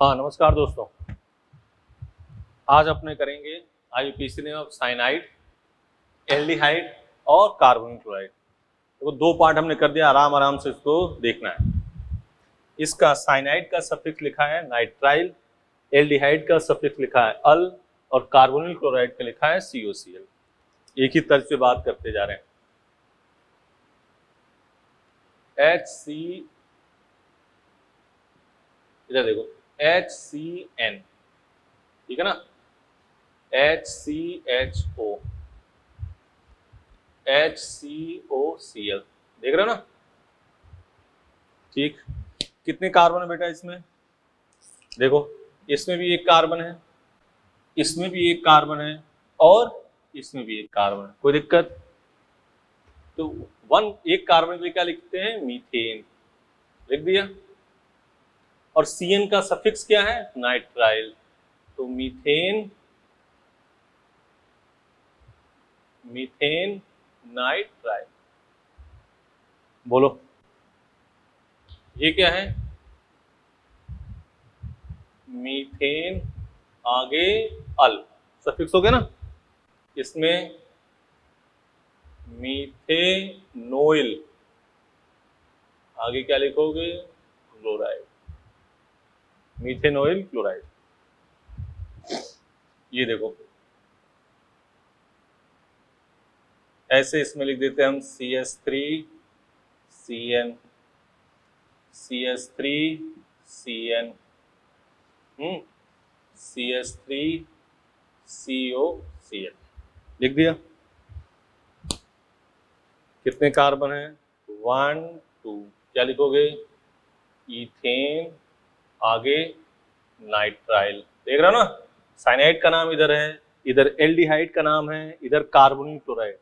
हाँ नमस्कार दोस्तों। आज अपने करेंगे आईयूपीएसी ने साइनाइड, एल्डिहाइड और कार्बोनिल क्लोराइड। देखो दो पार्ट हमने कर दिया, आराम आराम से इसको देखना है। इसका साइनाइड का सफिक्स लिखा है नाइट्राइल, एल्डिहाइड का सफिक्स लिखा है अल और कार्बोनिल क्लोराइड का लिखा है COCl। एक ही तर्ज पे बात करते जा रहे हैं। HC, इधर देखो HCN, ठीक है ना, HCHO, HCOCl, देख रहे हो ना। ठीक, कितने कार्बन है बेटा इसमें? देखो इसमें भी एक कार्बन है, इसमें भी एक कार्बन है और इसमें भी एक कार्बन है। कोई दिक्कत? तो एक कार्बन के लिए क्या लिखते हैं? मीथेन, लिख दिया। और CN का सफिक्स क्या है? नाइट्राइल। तो मीथेन, मीथेन नाइट्राइल। बोलो ये क्या है? मीथेन, आगे अल, सफिक्स हो गया ना। इसमें मीथेनोइल, आगे क्या लिखोगे? Chloride, methanoyl chloride. ये देखो ऐसे इसमें लिख देते हैं हम CH3CN, CH3CN, CH3COCl, लिख दिया। कितने कार्बन है? 1 2, क्या लिखोगे? इथेन, आगे नाइट्राइल। देख रहे हो ना, साइनाइड का नाम इधर है, इधर एल्डिहाइड का नाम है, इधर कार्बोनिल क्लोराइड।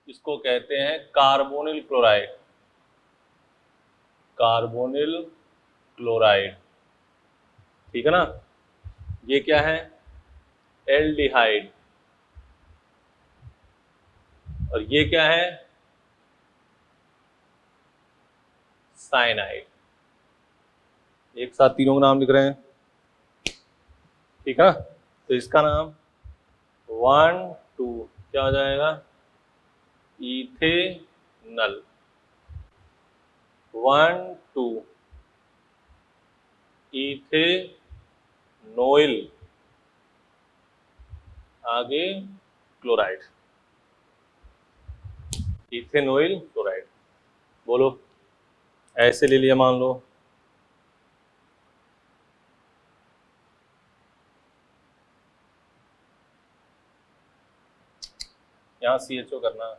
इसको कहते हैं कार्बोनिल क्लोराइड, कार्बोनिल क्लोराइड, ठीक है ना। ये क्या है? एल्डिहाइड। और ये क्या है? साइनाइड। एक साथ तीनों का नाम लिख रहे हैं, ठीक है। तो इसका नाम 1 2 क्या हो जाएगा? इथेनल। 1 2 इथेनोइल, आगे क्लोराइड, इथेनोइल क्लोराइड। बोलो ऐसे ले लिया मान लो। यहाँ CHO करना है।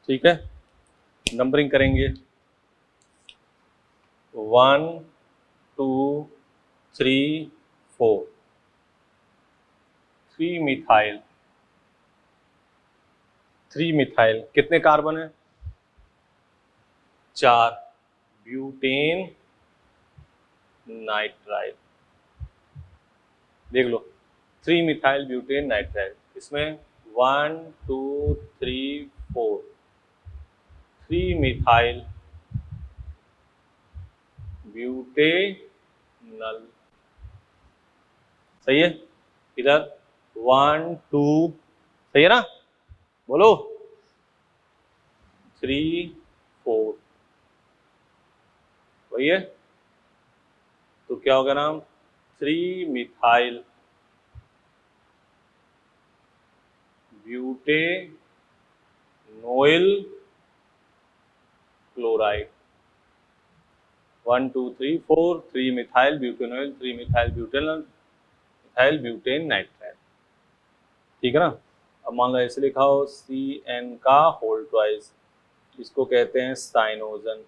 ठीक है, नंबरिंग करेंगे 1 2 3 4। 3 मिथाइल, 3 मिथाइल, कितने कार्बन है? 4, ब्यूटेन नाइट्राइल। देख लो 3 मिथाइल ब्यूटेन नाइट्राइल। इसमें 1 2 3 4, 3 मिथाइल ब्यूटेनल, सही है। इधर 1 2, सही है ना। बोलो 3 4, वही है। तो क्या होगा नाम? 3 methyl butanoyl chloride. 1 2 3 4, 3 methyl butanoyl, 3 methyl butanal, methyl butane nitrile, ठीक है ना। अब मान लो ऐसे लिखा हो CN का होल ट्वाइस, इसको कहते हैं साइनोजन।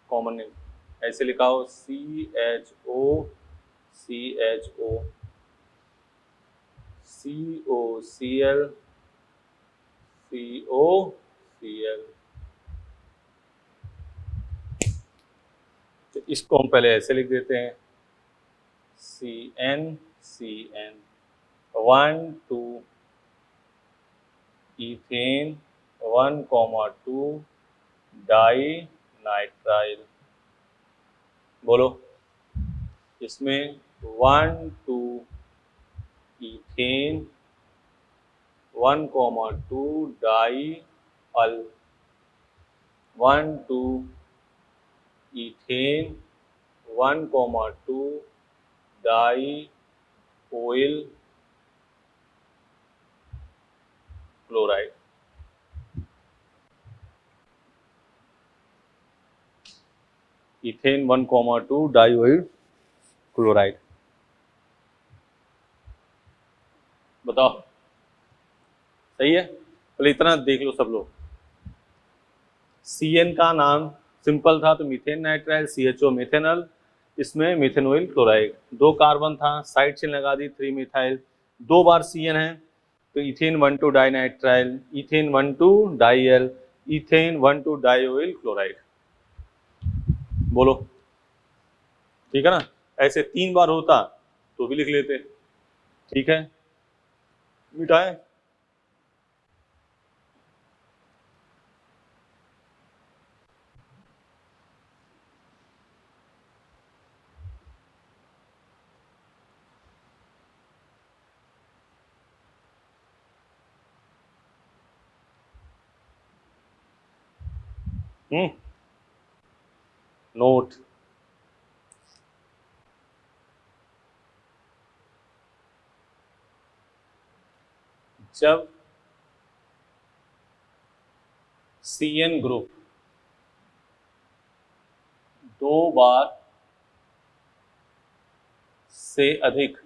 कॉमन नेम ऐसे लिखा हो CHO CHO, COCl COCl। तो इसको हम पहले ऐसे लिख देते हैं, CN 1 2 इथेन 1,2 डाई नाइट्राइल। बोलो, इसमें 1 2 ethane 1,2 di al 1 2 ethane 1,2 di oyl chloride. Ethane 1,2 di oyl chloride. बताओ सही है? पहले इतना देख लो सब लोग। CN का नाम सिंपल था तो मीथेन नाइट्राइल, CHO मेथेनॉल, इसमें मिथेनॉइल क्लोराइड। 2 कार्बन था, साइड चेन लगा दी 3 मिथाइल, 2 बार CN है तो ethane 1 2 di nitrile, ethane 1 2 di al, ethane 1 2 di oyl chloride. बोलो ठीक है ना? ऐसे 3 बार होता तो भी लिख लेते। ठीक है, मिटाए। नोट, जब CN ग्रुप 2 बार से अधिक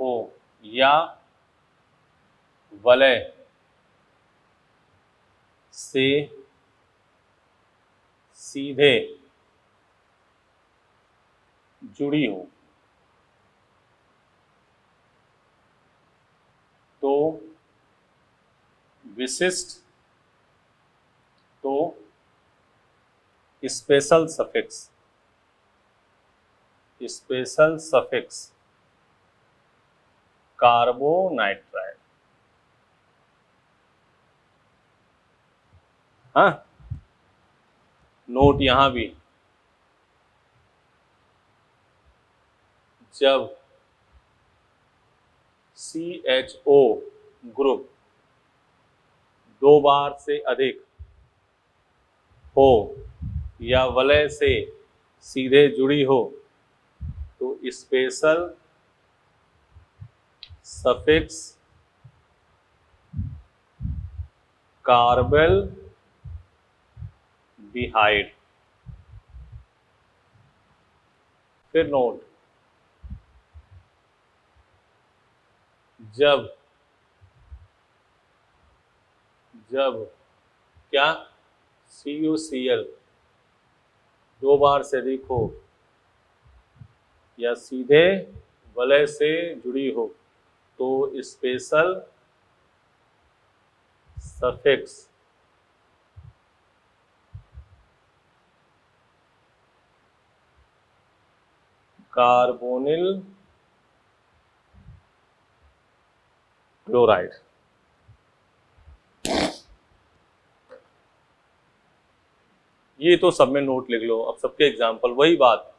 हो या वलय से सीधे जुड़ी हो तो विशिष्ट, तो स्पेशल सफिक्स कार्बोनाइट्राइल। हाँ, नोट यहां भी, जब CHO ग्रुप 2 बार से अधिक हो या वलय से सीधे जुड़ी हो तो स्पेशल सफिक्स कार्बल डिहाइड। फिर नोट, जब क्या CuCl 2 बार से अधिक हो या सीधे वलय से जुड़ी हो तो स्पेशल सफिक्स कार्बोनिल क्लोराइड। ये तो सब में नोट लिख लो। अब सबके एग्जाम्पल, वही बात,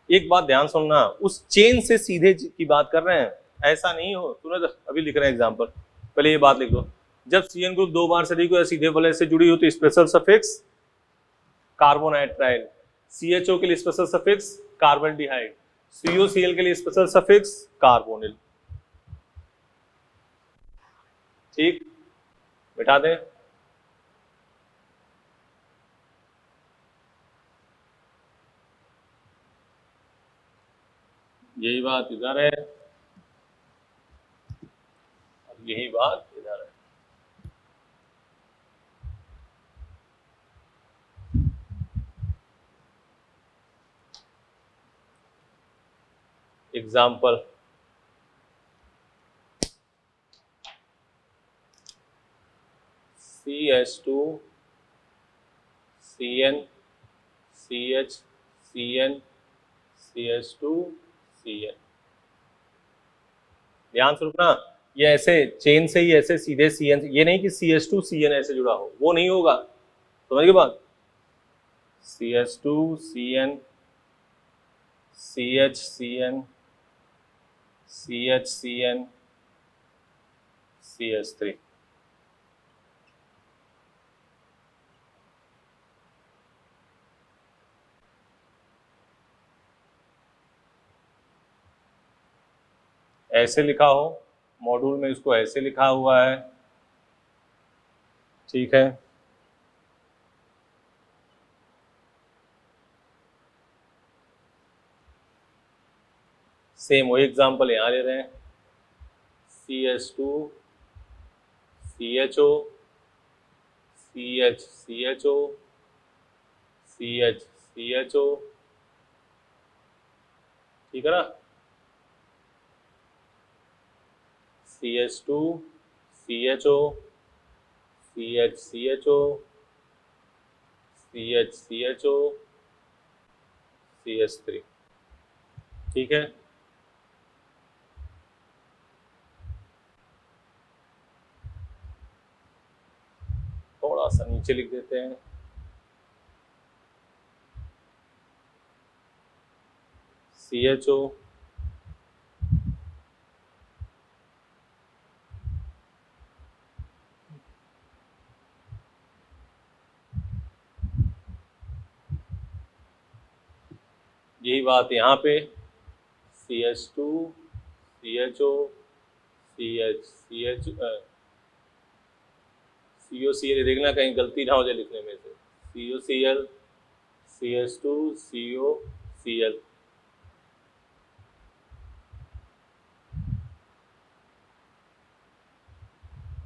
एक बात ध्यान सुनना, उस चेन से सीधे की बात कर रहे हैं, ऐसा नहीं हो तुरंत अभी लिख रहे हैं एग्जाम्पल। पहले ये बात लिख लो, जब CN ग्रुप 2 बार से अधिक हो या सीधे वलय से जुड़ी हो तो स्पेशल सफिक्स कार्बोनाइट्राइल, CHO के लिए स्पेशल सफिक्स कार्बल्डिहाइड, CuCl के लिए स्पेशल सफिक्स कार्बोनिल। ठीक, बिठा दें। यही बात इधर है, यही बात इधर है। Example, CH2 CN CH CN CH2 CN। ध्यान से रुकना, ये ऐसे चेन से ही ऐसे सीधे CN, ये नहीं कि CH2 CN ऐसे जुड़ा हो, वो नहीं होगा, समझ गए बात। CH2 CN CH CN CH CN CH3। ऐसे लिखा हो मॉड्यूल में, इसको ऐसे लिखा हुआ है, ठीक है। सेम वही एग्जांपल यहाँ ले रहे हैं, CH2 CHO CH CHO CH CHO, ठीक है ना। CH2 CHO CH CHO CH CHO CH3, ठीक है। थोड़ा सा नीचे लिख देते हैं, CHO यही बात यहाँ पे, CH2 CHO CH CH COCl, देखना कहीं गलती ना हो जाए लिखने में से, COCl CH2 COCl।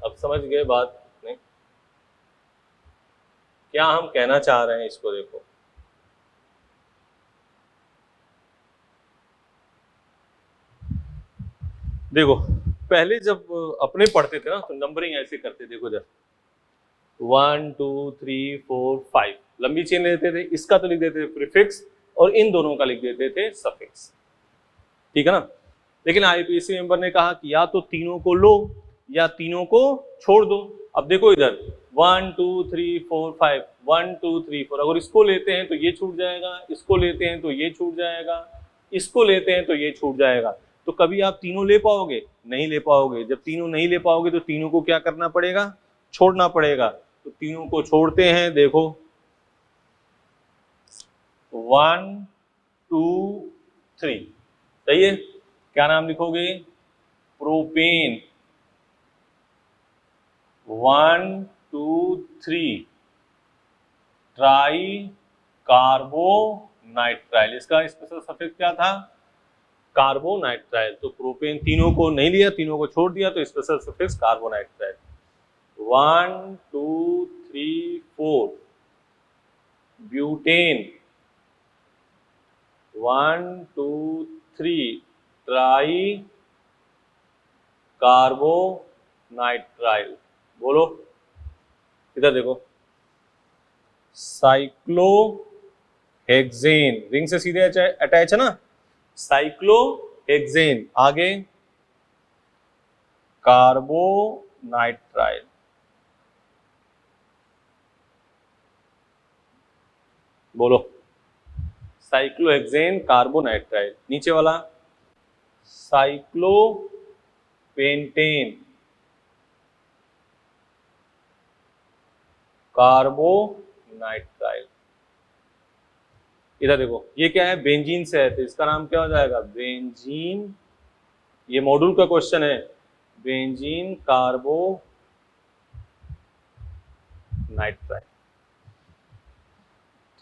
अब समझ गए बात नहीं, क्या हम कहना चाह रहे हैं, इसको देखो। देखो पहले जब अपने पढ़ते थे ना तो नंबरिंग ऐसे करते, देखो जब 1 2 3 4 5 लंबी चेन लेते थे, इसका तो लिख देते थे प्रीफिक्स और इन दोनों का लिख देते थे सफिक्स, ठीक है ना। लेकिन आईपीसी मेंबर ने कहा कि या तो तीनों को लो या तीनों को छोड़ दो। अब देखो इधर 1 2 3 4 5 1 2 3 4, अगर इसको लेते हैं तो ये छूट जाएगा, इसको लेते हैं तो ये छूट जाएगा, इसको लेते हैं तो ये छूट जाएगा। तो कभी आप तीनों ले पाओगे? नहीं ले पाओगे। जब तीनों नहीं ले पाओगे तो तीनों को क्या करना पड़ेगा? छोड़ना पड़ेगा। तो तीनों को छोड़ते हैं, देखो 1 2 3, सही है। क्या नाम लिखोगे? प्रोपेन 1 2 3 ट्राई कार्बोनाइट्राइल, इसका स्पेशल सफिक्स क्या था? कार्बोनाइट्राइल। तो प्रोपेन तीनों को नहीं लिया, तीनों को छोड़ दिया, तो special suffix carbonitrile. 1 2 3 4 butane 1 2 3 try carbonitrile. बोलो इधर देखो, साइक्लोहेक्सेन, रिंग से सीधे अटैच है ना, साइक्लोहेक्सेन। आगे कार्बोनाइट्राइल। बोलो साइक्लोहेक्सेन कार्बोनाइट्राइल। नीचे वाला साइक्लोपेंटेन कार्बोनाइट्राइल। इधर देखो, ये क्या है? बेंजीन से है, तो इसका नाम क्या हो जाएगा? बेंजीन। ये मॉड्यूल का क्वेश्चन है, बेंजीन कार्बोनाइट्राइल,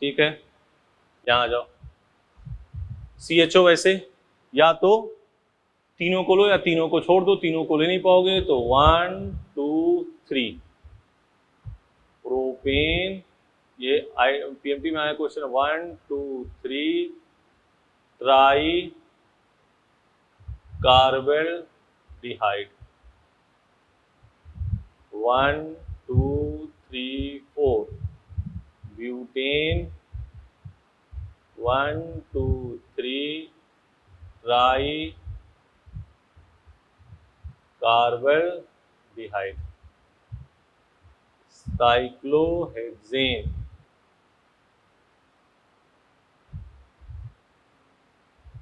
ठीक है। यहां आ जाओ। CHO वैसे या तो तीनों को लो या तीनों को छोड़ दो, तीनों को ले नहीं पाओगे तो 1 2 3 प्रोपेन, ये PMT में आया question 1 2 3 tri carbaldehyde 1 2 3 4, butane 1 2 3, tri carbaldehyde, cyclohexane,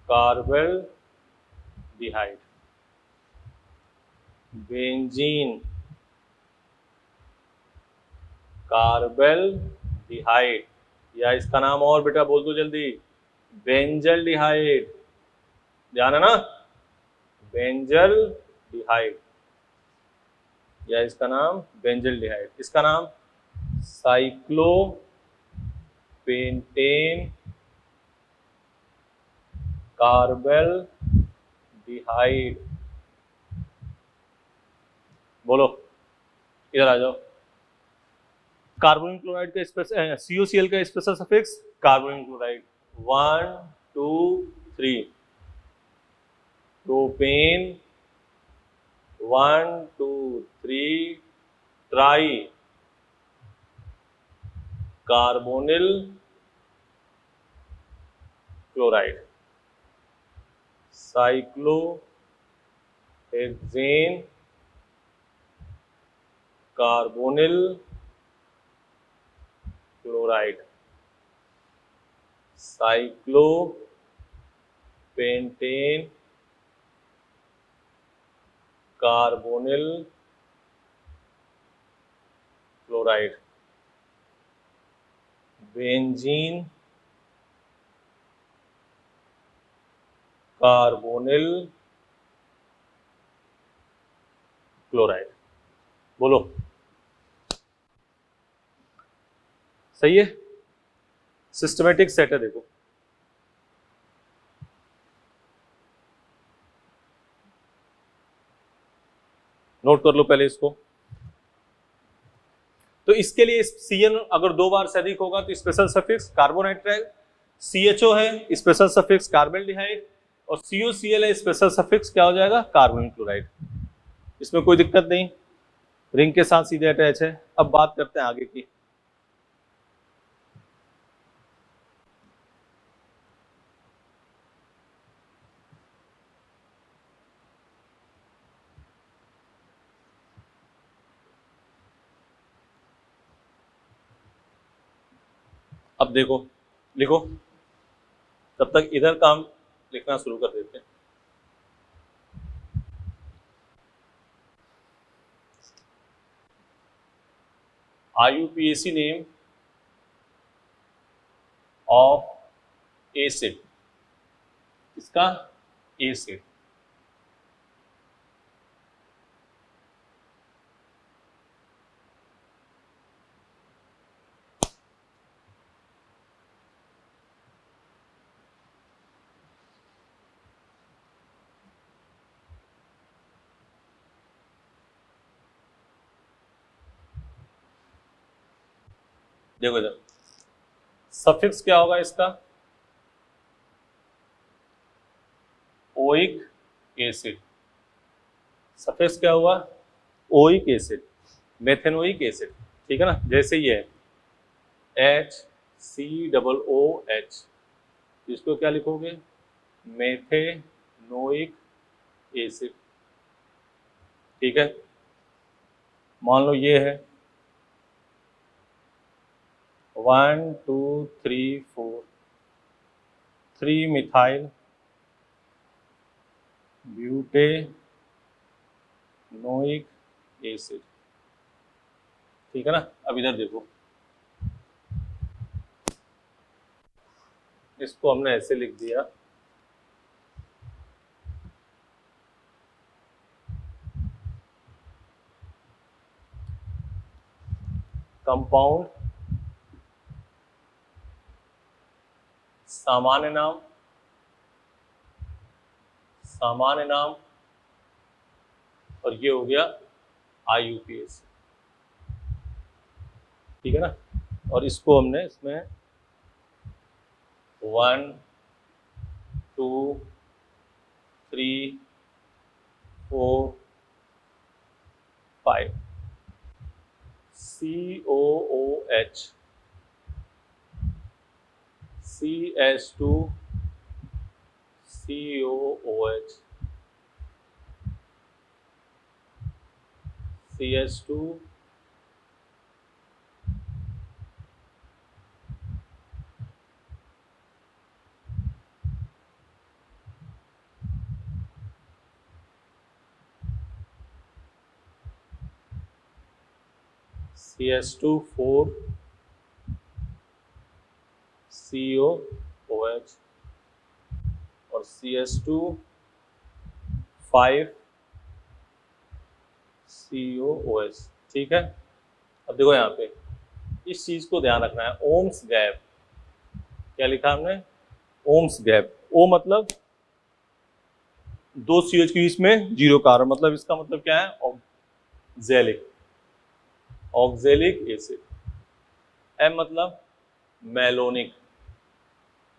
carbaldehyde, benzene, carbaldehyde, या इसका नाम और बेटा बोल दो जल्दी, बेंजल्डिहाइड, ध्यान है ना, बेंजल्डिहाइड, या इसका नाम बेंजल्डिहाइड, इसका नाम साइक्लोपेंटेन कार्बल्डिहाइड। बोलो, इधर आ जाओ। कार्बोनिल क्लोराइड का स्पेशल, COCl का special suffix carbonyl chloride 1 2 3, propane 1 2 3, try carbonyl chloride, cyclohexane carbonyl chloride, cyclopentane carbonyl chloride, benzene carbonyl chloride. बोलो, सही है, सिस्टमेटिक सेट है। देखो नोट कर लो पहले इसको। तो इसके लिए CN अगर 2 बार से अधिक होगा तो स्पेशल सफिक्स कार्बोनाइट्राइल, CHO है स्पेशल सफिक्स कार्बल्डिहाइड, और COCl है स्पेशल सफिक्स क्या हो जाएगा, कार्बोनिल क्लोराइड। इसमें कोई दिक्कत नहीं, रिंग के साथ सीधे अटैच है। अब बात करते हैं आगे की। अब देखो, लिखो, तब तक इधर काम लिखना शुरू कर देते हैं। IUPAC नेम ऑफ एसिड, इसका एसिड, देखो इधर सफिक्स क्या होगा इसका, ओइक एसिड, सफिक्स क्या हुआ, ओइक एसिड, मेथेनोइक एसिड, ठीक है ना, जैसे ये है HCOOH, इसको क्या लिखोगे, मेथेनोइक एसिड, ठीक है। मान लो ये है 1 2 3 4, 3 मिथाइल ब्यूटेनोइक एसिड, ठीक है ना। अब इधर देखो, इसको हमने ऐसे लिख दिया, कंपाउंड सामान्य नाम, सामान्य नाम, और ये हो गया IUPAC, ठीक है ना। और इसको हमने इसमें 1 2 3 4 5 COOH, CH2, COOH, CH2, CH2 4 COOH और CH2 5 COOH। ठीक है, अब देखो यहाँ पे इस चीज को ध्यान रखना है, ओम्स गैप। क्या लिखा हमने? Ohms gap. ओ मतलब दो CH के बीच में 0 कार्बन, मतलब इसका मतलब क्या है? Oxalic, oxalic acid. M मतलब मेलोनिक,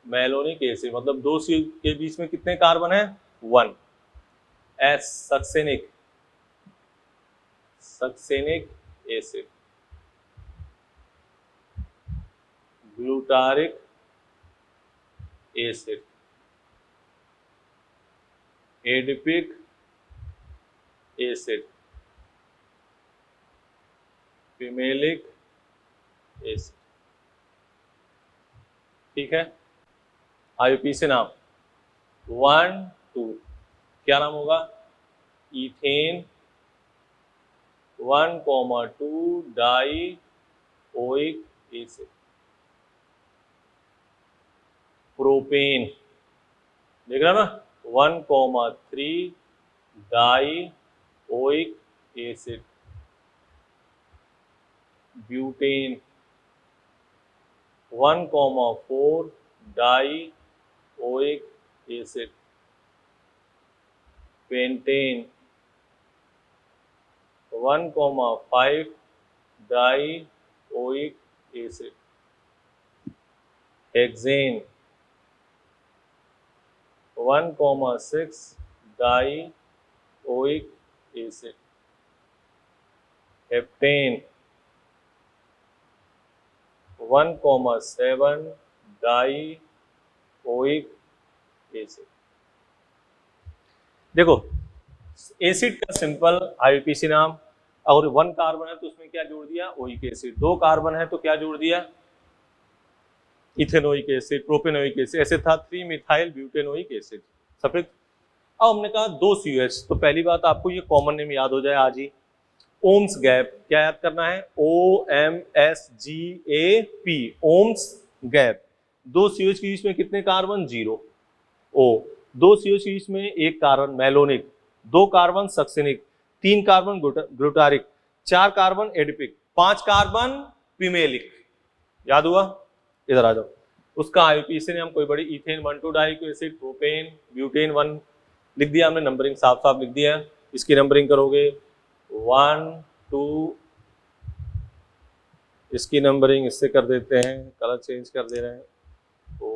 मेलोनिक एसिड, मतलब दो CH के बीच में कितने कार्बन है? 1। S succinic, succinic acid. Glutaric acid, adipic acid, pimelic acid. ठीक है, आईयूपीएसी नाम 1 2, क्या नाम होगा? Ethane 1,2 dioic acid. Propane, देख रहा ना, 1,3 dioic acid. Butane 1,4 dioic acid. Pentane 1,5 dioic acid. Hexane 1,6 dioic acid. Heptane 1,7 dioic acid. देखो एसिड का सिंपल आईयूपीएसी नाम, और 1 कार्बन है तो उसमें क्या जोड़ दिया? Oic acid. 2 कार्बन है तो क्या जोड़ दिया? Ethanoic acid, propanoic acid. ऐसे था 3 मिथाइल ब्यूटेनोइक एसिड। सफेद। अब हमने कहा 2 COH, तो पहली बात आपको ये कॉमन नेम याद हो जाए आज ही, ओम्स गैप। क्या याद करना है? OMSGAP, ohms gap. 2 COH के बीच में कितने कार्बन? 0। O 2 COH के बीच में 1 carbon malonic, 2 carbon succinic, 3 carbon glutaric, 4 carbon adipic, 5 carbon pimelic. याद हुआ? इधर आ जाओ। उसका आईयूपीएसी ने हम कोई बड़ी ethane 1,2 dioic acid, propane, butane 1 लिख दिया हमने, नंबरिंग साफ साफ लिख दिया। इसकी नंबरिंग करोगे 1 2, इसकी नंबरिंग इससे कर देते हैं, कलर चेंज कर दे रहे हैं,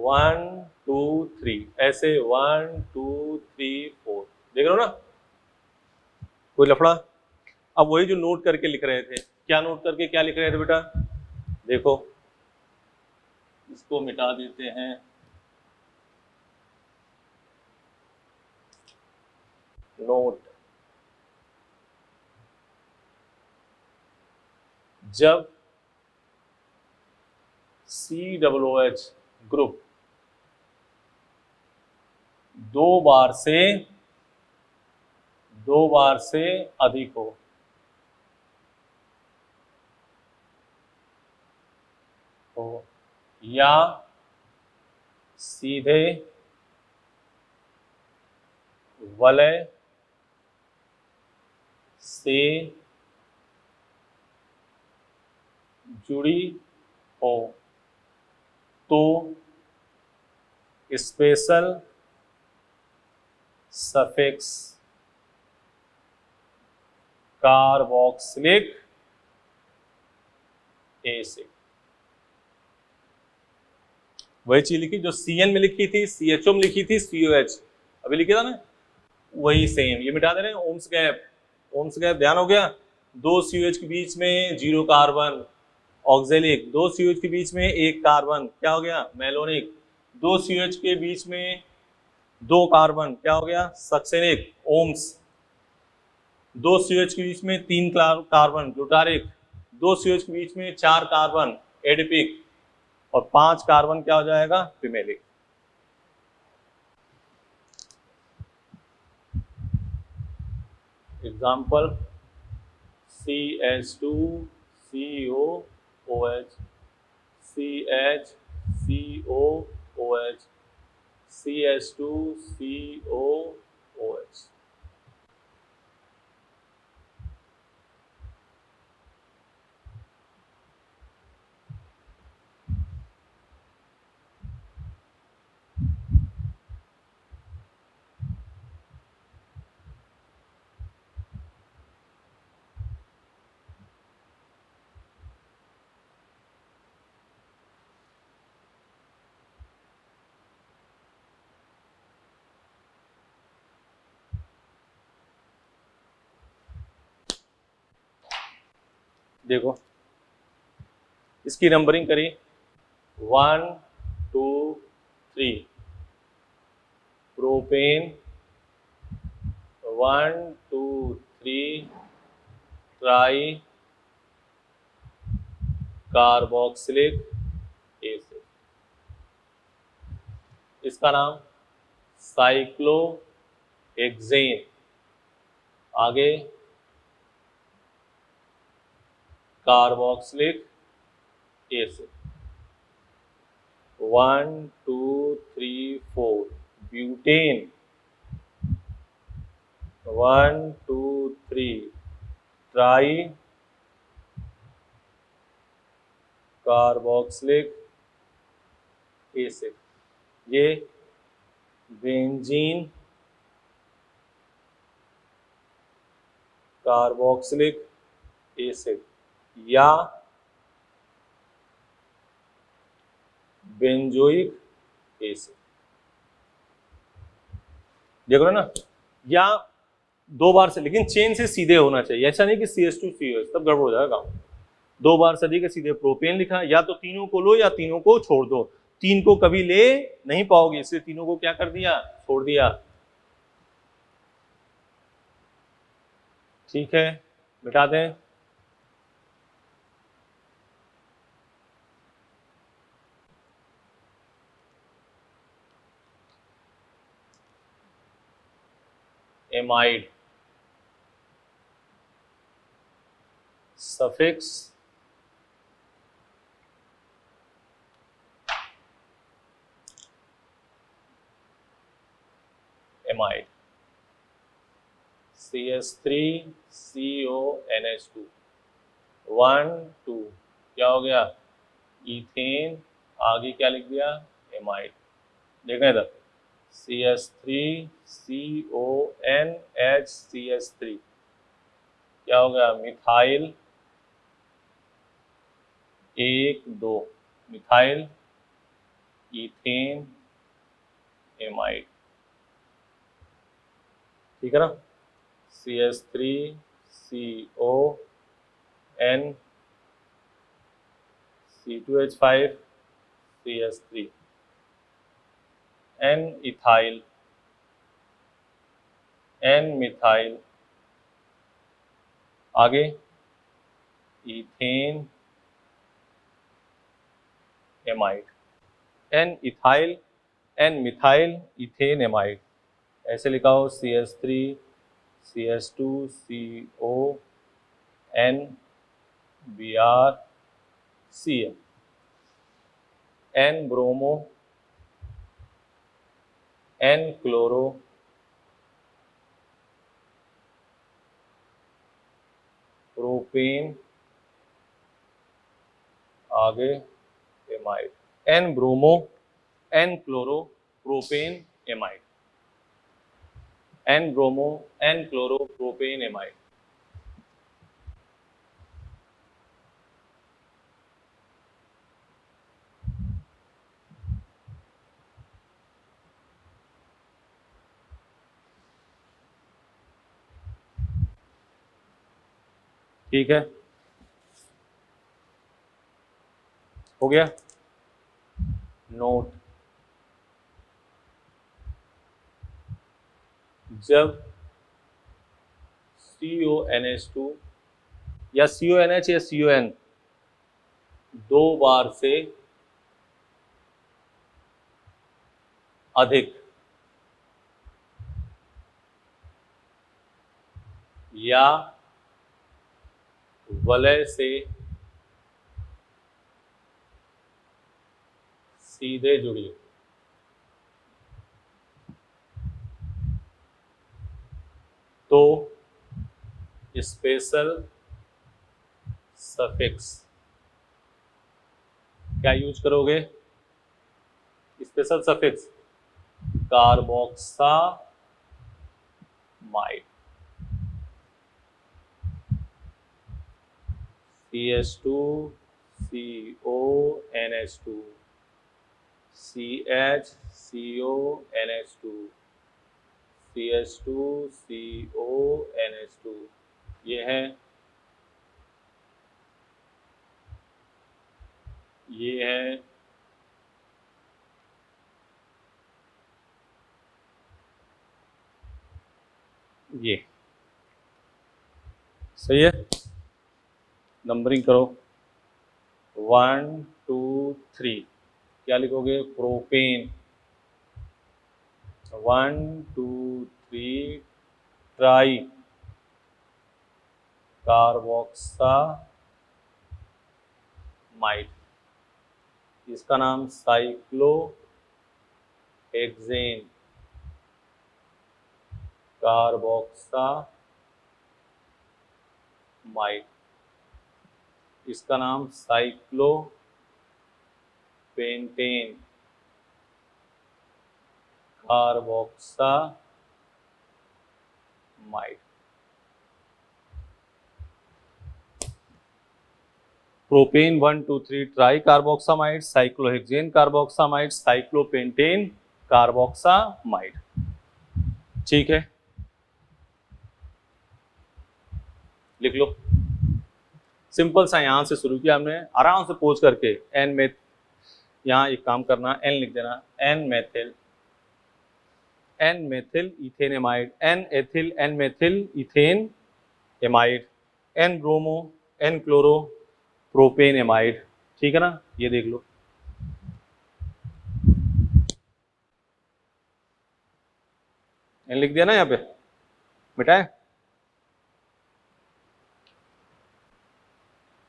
1 2 3, ऐसे 1 2 3 4। देख रहे हो ना? कोई लफड़ा? अब वही जो नोट करके लिख रहे थे, क्या नोट करके क्या लिख रहे थे बेटा? देखो इसको मिटा देते हैं, नोट। जब COOH ग्रुप 2 बार से अधिक हो, तो या सीधे वलय से जुड़ी हो, तो स्पेशल सफिक्स कार्बोक्सिलिक एसिड। वही चीज लिखी जो CN में लिखी थी, CHO में लिखी थी, COH अभी लिखी था ना, वही सेम। ये मिटा दे रहे हैं। ओम्स गैप, ओम्स गैप ध्यान हो गया? दो COH के बीच में 0 कार्बन ऑक्जेलिक, दो COH के बीच में 1 कार्बन क्या हो गया मैलोनिक, दो COH के बीच में 2 कार्बन क्या हो गया सक्सेनिक ओम्स, दो COH के बीच में 3 कार्बन ग्लूटारिक, दो COH के बीच में 4 कार्बन एडिपिक और 5 कार्बन क्या हो जाएगा फिमेलिक। Example CH2COOH, CH CH2COOH। देखो इसकी नंबरिंग करी 1 2 3, प्रोपेन 1 2 3 ट्राई कार्बोक्सिलिक एसिड, इसका नाम साइक्लोहेक्सेन, आगे carboxylic acid 1 2 3 4, butane 1 2 3 try carboxylic acid, ये बेंजीन कार्बोक्सिलिक एसिड या बेंजोइक एसिड, देख रहे हो ना, या दो बार से, लेकिन चेन से सीधे होना चाहिए, ऐसा नहीं कि CH2COH तब गड़बड़ हो जाएगा। दो बार से अधिक सीधे प्रोपेन लिखा, या तो तीनों को लो या तीनों को छोड़ दो, तीन को कभी ले नहीं पाओगे इसलिए तीनों को क्या कर दिया छोड़ दिया। ठीक है मिटा दें। एमाइड सफिक्स एमाइड CH3CONH2 1 2 क्या हो गया इथेन, आगे क्या लिख दिया एमाइड, देखना इधर CH3CONHCH3 क्या हो गया मिथाइल 1 2 मिथाइल इथेन एमाइड, ठीक है ना। CH3CON C2H5 CH3 N ethyl N methyl, आगे ethane amide, N ethyl N methyl ethane amide, ऐसे लिखा हो CH3 CH2 CON Br Cl N bromo N chloro propane, आगे amide N bromo N chloro propane amide, N bromo N chloro propane amide. ठीक है, हो गया। Note, जब CONH2 या CONH या CON दो बार से अधिक या वलय से सीधे जुड़ी हो तो स्पेशल सफिक्स क्या यूज करोगे? Special suffix carboxamide, CH2 CONH2 CH CONH2 CH2 CONH2, ये है, ये है, ये सही है। नंबरिंग करो 1 2 3, क्या लिखोगे? प्रोपेन 1 2 3 ट्राई कार्बोक्सामाइड, इसका नाम साइक्लोहेक्सेन कार्बोक्सामाइड, इसका नाम cyclopentane carboxamide. Propane 1 2 3 try carboxamide, cyclohexane carboxamide, cyclopentane carboxamide. ठीक है, लिख लो। सिंपल सा यहां से शुरू किया हमने, आराम से पोज करके। एन में यहां एक काम करना, एन लिख देना, N methyl ethane amide, N ethyl N methyl ethane amide, N bromo N chloro propane amide. ठीक है ना, ये देख लो। एन लिख दिया ना, यहाँ पे मिटाए।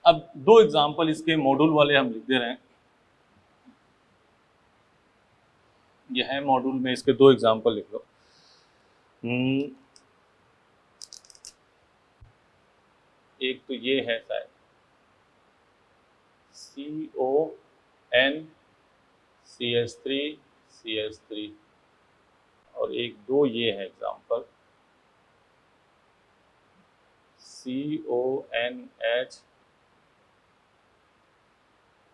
अब दो एग्जाम्पल इसके मॉड्यूल वाले हम लिख दे रहे हैं। यह है मॉड्यूल में, इसके दो एग्जाम्पल लिख लो। एक तो ये है शायद CONCH3CH3, और एक दो ये है एग्जाम्पल CONH,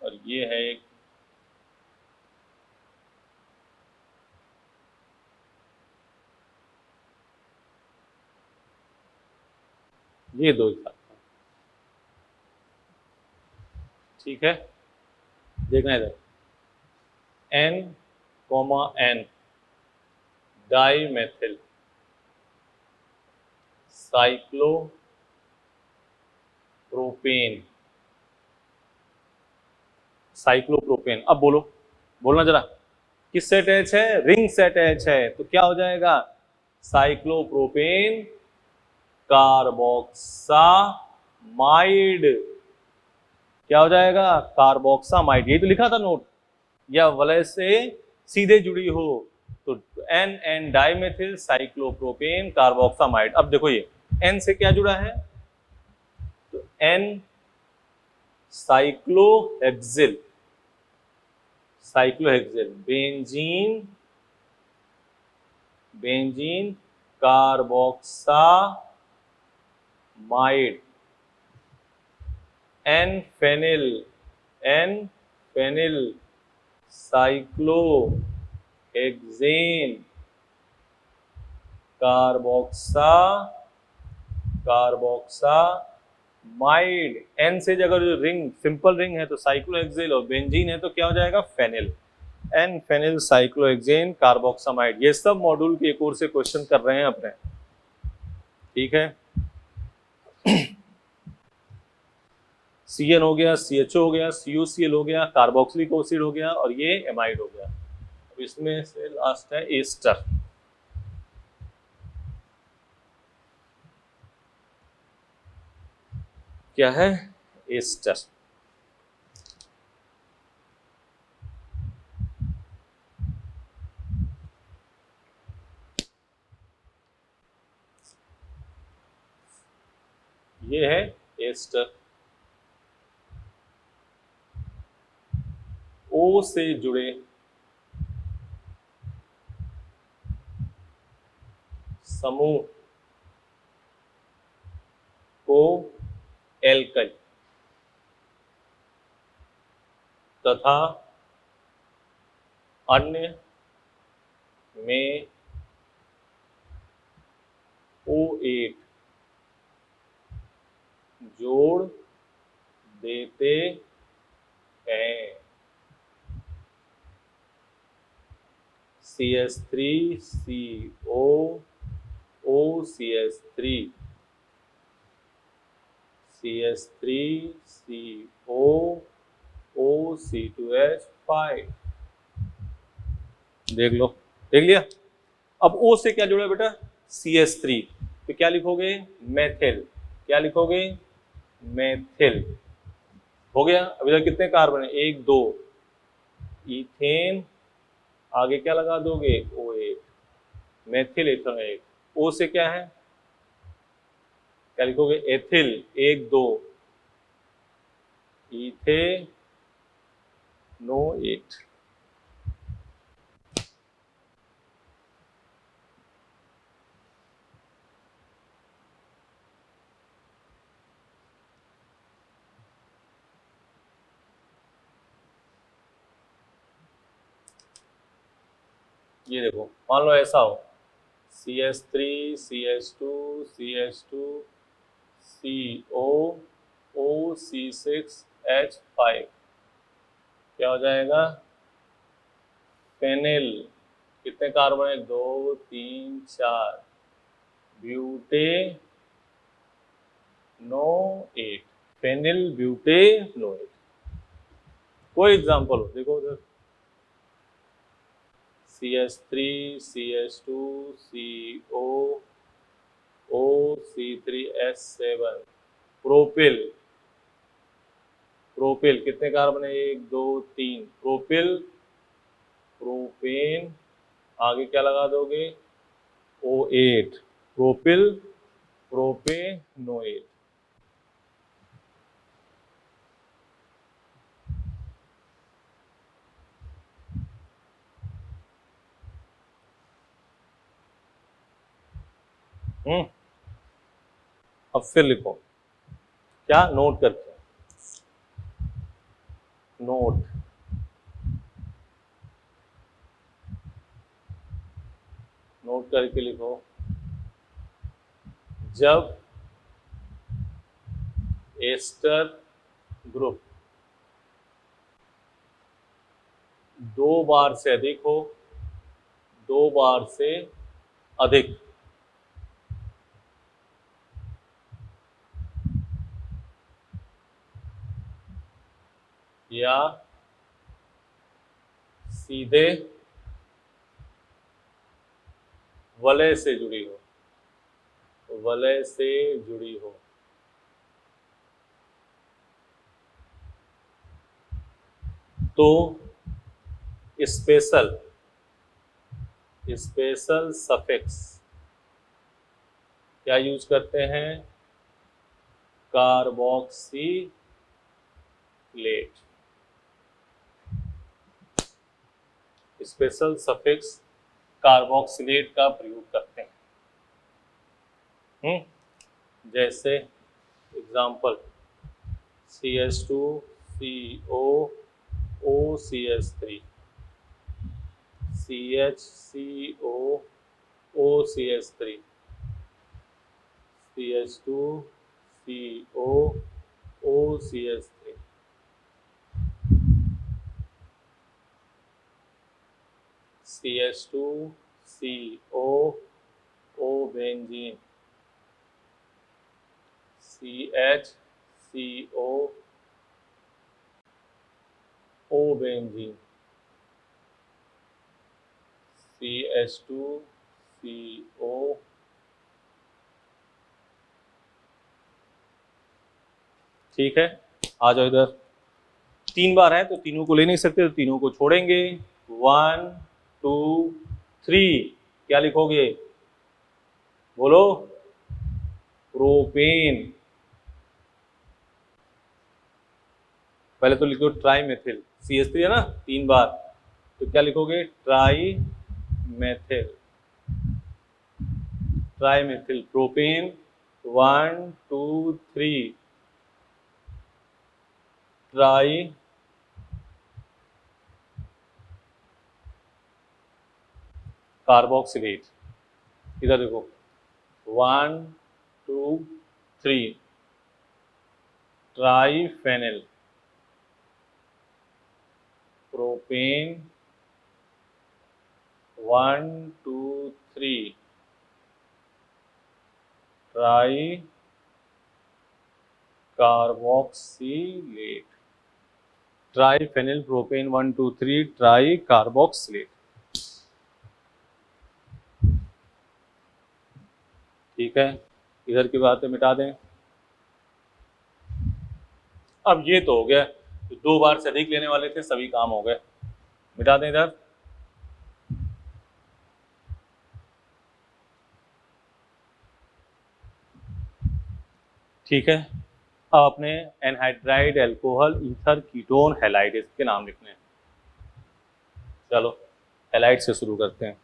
और ये है एक ये दो एग्जाम्पल। ठीक है, देखना इधर, N, डाईमेथिल साइक्लोप्रोपेन। अब बोलना जरा, किस सेट एच है? रिंग सेट एच है, तो क्या हो जाएगा? Cyclopropane carboxamide. क्या हो जाएगा? कार्बोक्सामाइड। यही तो लिखा था नोट, या वलय से सीधे जुड़ी हो तो एन डाइमेथिल साइक्लोप्रोपेन कार्बोक्सामाइड। अब देखो ये एन से क्या जुड़ा है, तो N cyclohexyl benzene carboxamide, N phenyl cyclohexane carboxamide, amide, N से अगर जो रिंग सिंपल रिंग है तो साइक्लोहेक्सेल, और बेंजीन है तो क्या हो जाएगा, phenyl, N phenyl cyclohexane carboxamide. ये सब मॉड्यूल के एक और से क्वेश्चन कर रहे हैं अपने, ठीक है। CN हो गया, CHO हो गया, CuCl हो गया, कार्बोक्सिलिक एसिड हो गया, और ये एमाइड हो गया। अब इसमें से लास्ट है एस्टर। क्या है, एस्टर। ये है एस्टर। O से जुड़े समूह को एल्कल तथा अन्य में O8 जोड़ देते हैं। CH3CO OCH3, CH3CO OC2H5। देख लो, देख लिया। अब O से क्या जुड़ा बेटा, CH3, तो क्या लिखोगे, मेथिल। क्या लिखोगे, मेथिल। हो गया। अब इधर कितने कार्बन है, 1 2, इथेन, आगे क्या लगा दोगे, O8, मेथिल इथेनोएट। O से क्या है, क्या लिखोगे, एथिल, 1 2, इथेनोएट। ये देखो, मान लो ऐसा हो, CH3 CH2 CH2 CO OC6H5, क्या हो जाएगा, फेनिल। कितने कार्बन है, 2 3 4, ब्यूटेनोएट, फेनिल ब्यूटेनोएट। कोई एग्जांपल हो, देखो उधर, CH3 CH2 CO OC3H7, propyl. Propyl कितने कार्बन है, 1 2 3, प्रोपिल, प्रोपेन, आगे क्या लगा दोगे, O8, प्रोपिल प्रोपेनोएट। अब फिर लिखो, क्या, नोट करके, नोट, नोट करके लिखो, जब एस्टर ग्रुप 2 बार से अधिक हो, 2 बार से अधिक, या सीधे वलय से जुड़ी हो, वलय से जुड़ी हो, तो स्पेशल स्पेशल सफिक्स क्या यूज करते हैं, कार्बोक्सिलेट। स्पेशल सफिक्स कार्बोक्सिलेट का प्रयोग करते हैं। जैसे example, CH2 CO OCH3, CHCO OCH3, CH2 COOCH3, CH2COO benzene, CHCOO benzene, CH2CO। ठीक है, आ जाओ इधर। 3 बार है तो तीनों को ले नहीं सकते, तो तीनों को छोड़ेंगे। 1 2 3, क्या लिखोगे? बोलो। प्रोपेन। पहले तो लिखो ट्राई मेथिल, CH3 है ना 3 बार, तो क्या लिखोगे? Tri methyl, tri methyl propane. 1 2 3, tri carboxylate. इधर देखो, 1 2 3, triphenyl propane. 1 2 3, tri carboxylate, triphenyl propane 1 2 3 tri carboxylate. ठीक है, इधर की बातें मिटा दें। अब ये तो हो गया, तो 2 बार से अधिक लेने वाले थे, सभी काम हो गए, मिटा दें इधर। ठीक है, अब अपने anhydride alcohol ether ketone halide इसके नाम लिखने हैं। चलो हैलाइड से शुरू करते हैं।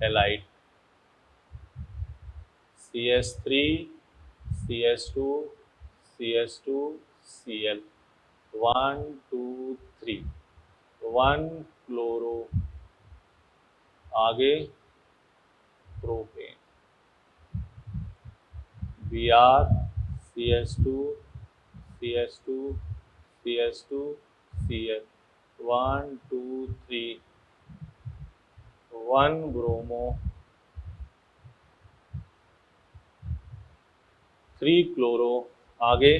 Halide CH3 CH2 CH2 Cl 1 2 3, 1 chloro, आगे propane, Br CH2 CH2 CH2 Cl 1 2 3, 1 bromo, 3 chloro, आगे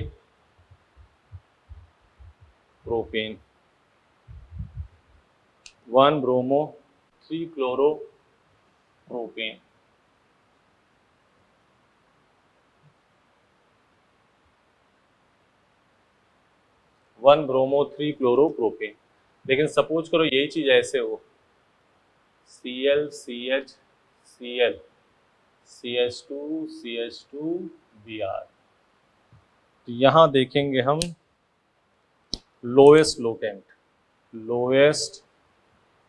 propane, 1 bromo 3 chloro propane. One bromo 3 chloro propane. लेकिन सपोज करो यही चीज ऐसे हो, Cl CH Cl CH2 CH2 Br, तो यहां देखेंगे हम lowest locant, lowest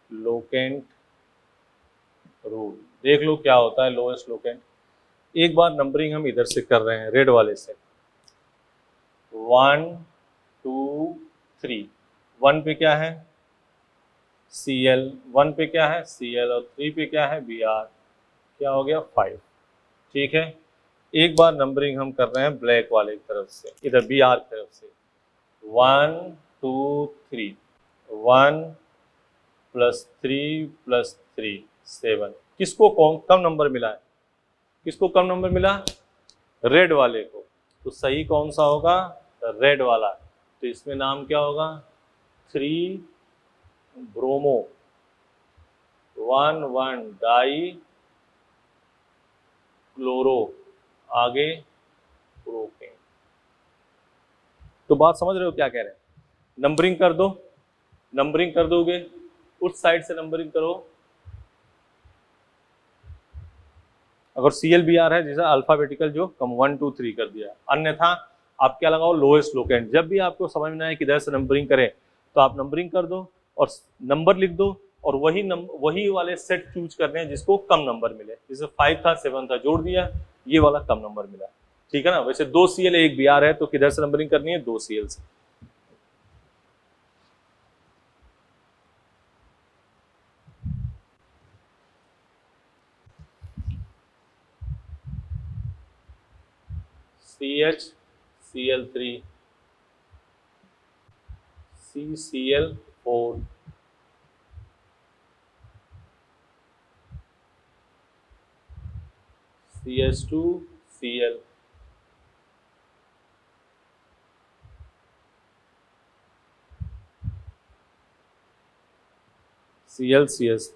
locant rule. देख लो क्या होता है लोएस्ट लोकेंट। एक बार नंबरिंग हम इधर से कर रहे हैं, रेड वाले से। 1 2 3, 1 पे क्या है? Cl, 1 पे क्या है? Cl, और 3 पे क्या है? Br, क्या हो गया? 5। ठीक है, एक बार नंबरिंग हम कर रहे हैं ब्लैक वाले की तरफ से, इधर Br की तरफ से। 1 2 3, 1 प्लस 3 प्लस 3 7। किसको कम नंबर मिला है? किसको कम नंबर मिला? रेड वाले को। तो सही कौन सा होगा? रेड वाला। तो इसमें नाम क्या होगा? 3 ब्रोमो 1 1 डाई क्लोरो, आगे प्रोपेन। तो बात समझ रहे हो क्या कह रहे हैं? नंबरिंग कर दो, नंबरिंग कर दोगे, उस साइड से नंबरिंग करो। अगर ClBr है जैसा अल्फाबेटिकल जो कम 1 2 3 कर दिया, अन्यथा आप क्या लगाओ? Lowest locant. जब भी आपको समझ में आए किधर से नंबरिंग करें, तो आप नंबरिंग कर दो और नंबर लिख दो, और वही वाले सेट चूज करने हैं जिसको कम नंबर मिले। जैसे 5 था 7 था, जोड़ दिया, ये वाला कम नंबर मिला। ठीक है ना? वैसे 2 Cl 1 Br है, तो किधर से नंबरिंग करनी है? 2 Cl से। CH CCl4 CH2Cl ClCH3।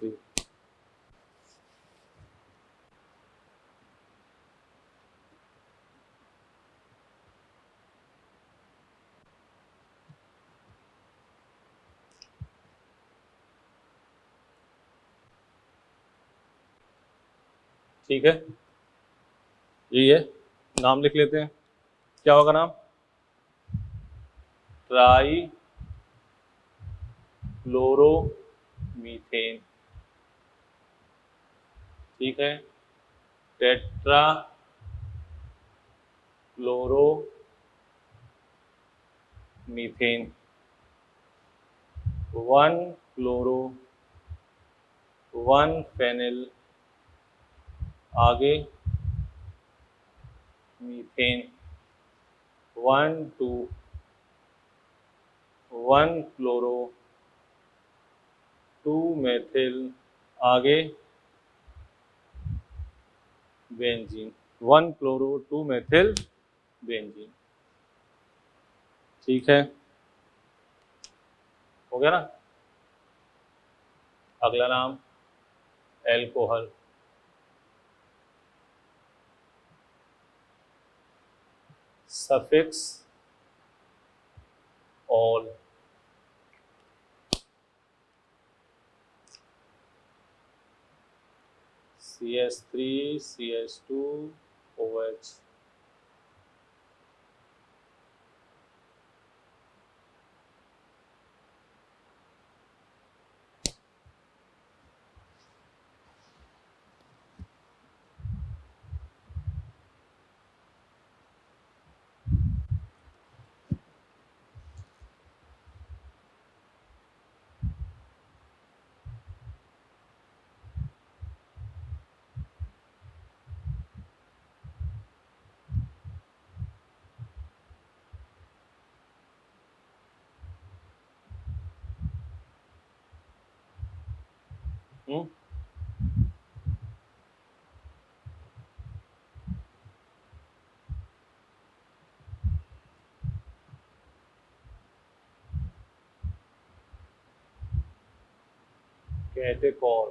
ठीक है, यही है। नाम लिख लेते हैं, क्या होगा नाम? Try chloromethane. ठीक है, टेट्रा क्लोरोमीथेन, 1 क्लोरो 1 फेनिल, आगे मीथेन, 1 2 1 क्लोरो 2 मेथिल, आगे बेंजीन, 1 क्लोरो 2 मेथिल बेंजीन। ठीक है, हो गया ना। अगला नाम alcohol. Suffix all, CH3CH2OH। Catechol,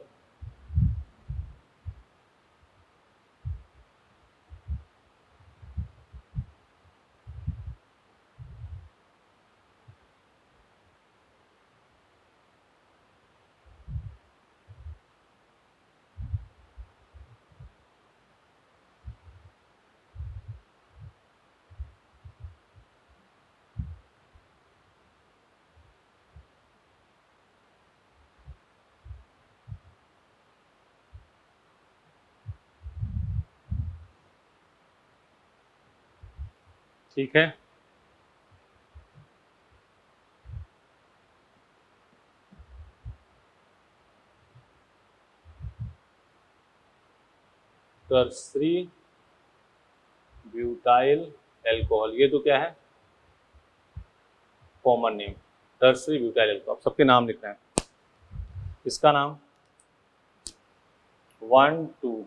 ठीक है। टर्सरी ब्यूटाइल एल्कोहल, ये तो क्या है? Common name, tertiary butyl alcohol. सबके नाम लिखना है। इसका नाम 1 2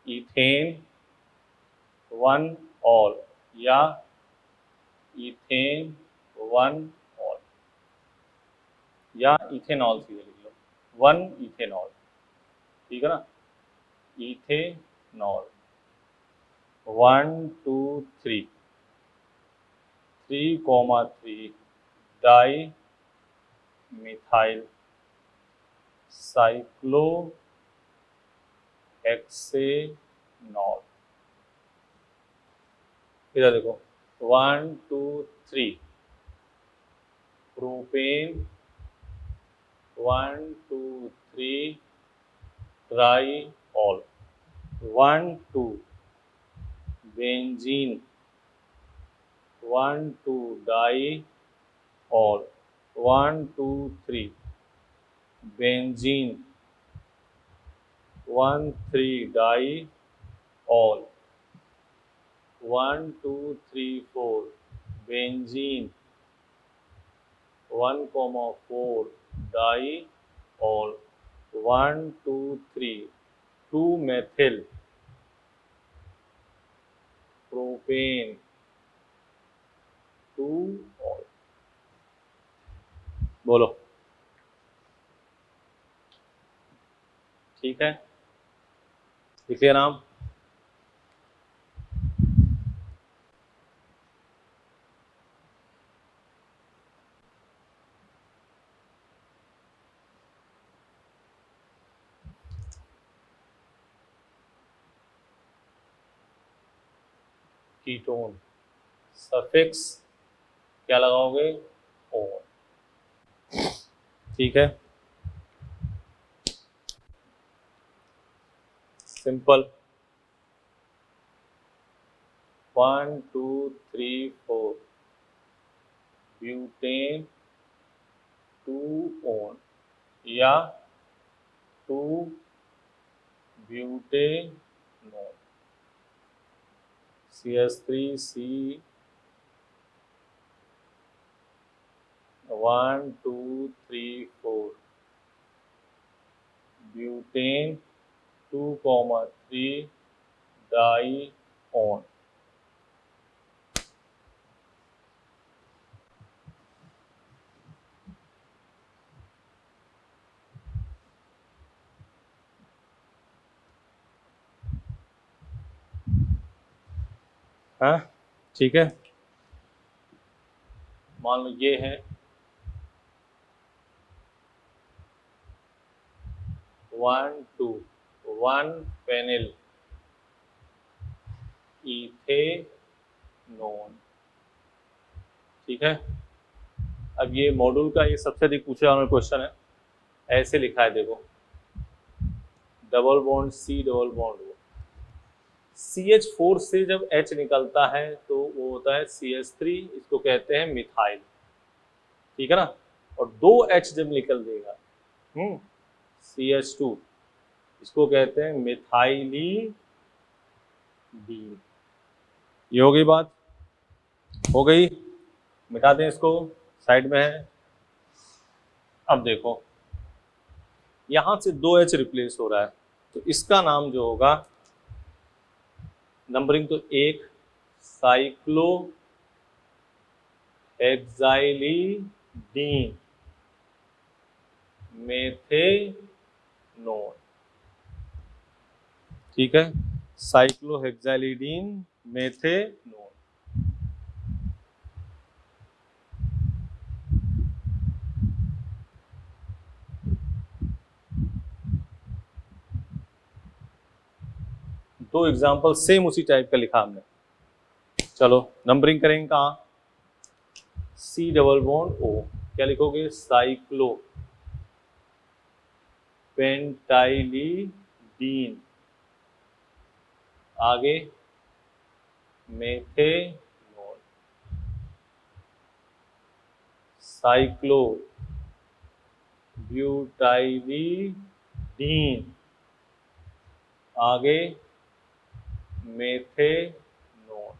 इथेन 1 ऑल, या इथेन 1 ऑल, या इथेनॉल सीधे लिख लो, 1 इथेनॉल। ठीक है ना, ethanol 1 2 3 3 di methyl cyclo hexanol. इधर देखो, 1 2 3 propane, 1 2 3 ट्राईऑल, 1 2 benzene, 1 2 diol, 1 2 3 benzene, 1 3 diol, 1 2 3 4 benzene, 1,4 diol, 1 2 3 2 methyl propane, 2 all. बोलो, ठीक है, लिखिए नाम। कीटोन, सफिक्स क्या लगाओगे? ओन, ठीक है, सिंपल। 1 2 3 4 ब्यूटेन, 2 ओन या 2 ब्यूटेनॉल, CH3C 1 2 3 4 ब्यूटेन, 2,3 डाइऑन। हाँ, ठीक है, मान लो ये है 1 2 1 फेनिल इथेनॉन, ठीक है। अब ये मॉड्यूल का ये सबसे अधिक पूछा हुआ क्वेश्चन है, ऐसे लिखा है देखो, double bond C double bond O, CH4 से जब H निकलता है तो वो होता है CH3, इसको कहते हैं मिथाइल, ठीक है ना। और 2 H जब निकल देगा CH2, इसको कहते हैं मिथाइलीडीन। ये हो गई बात, हो गई, मिटा दें इसको, साइड में है। अब देखो यहां से 2 H रिप्लेस हो रहा है, तो इसका नाम जो होगा, नंबरिंग तो 1 साइक्लो हेक्साइलिडीन मेथेनॉन, ठीक है, साइक्लोहेक्साइलिडीन मेथेनॉन। दो एग्जांपल सेम उसी टाइप का लिखा हमने। चलो नंबरिंग करेंगे कहाँ? C डबल बॉन्ड O, क्या लिखोगे? साइक्लो पेंटाइलिडीन, आगे मेथेनॉल, साइक्लो ब्यूटाइलिडीन, आगे मेथेनॉल।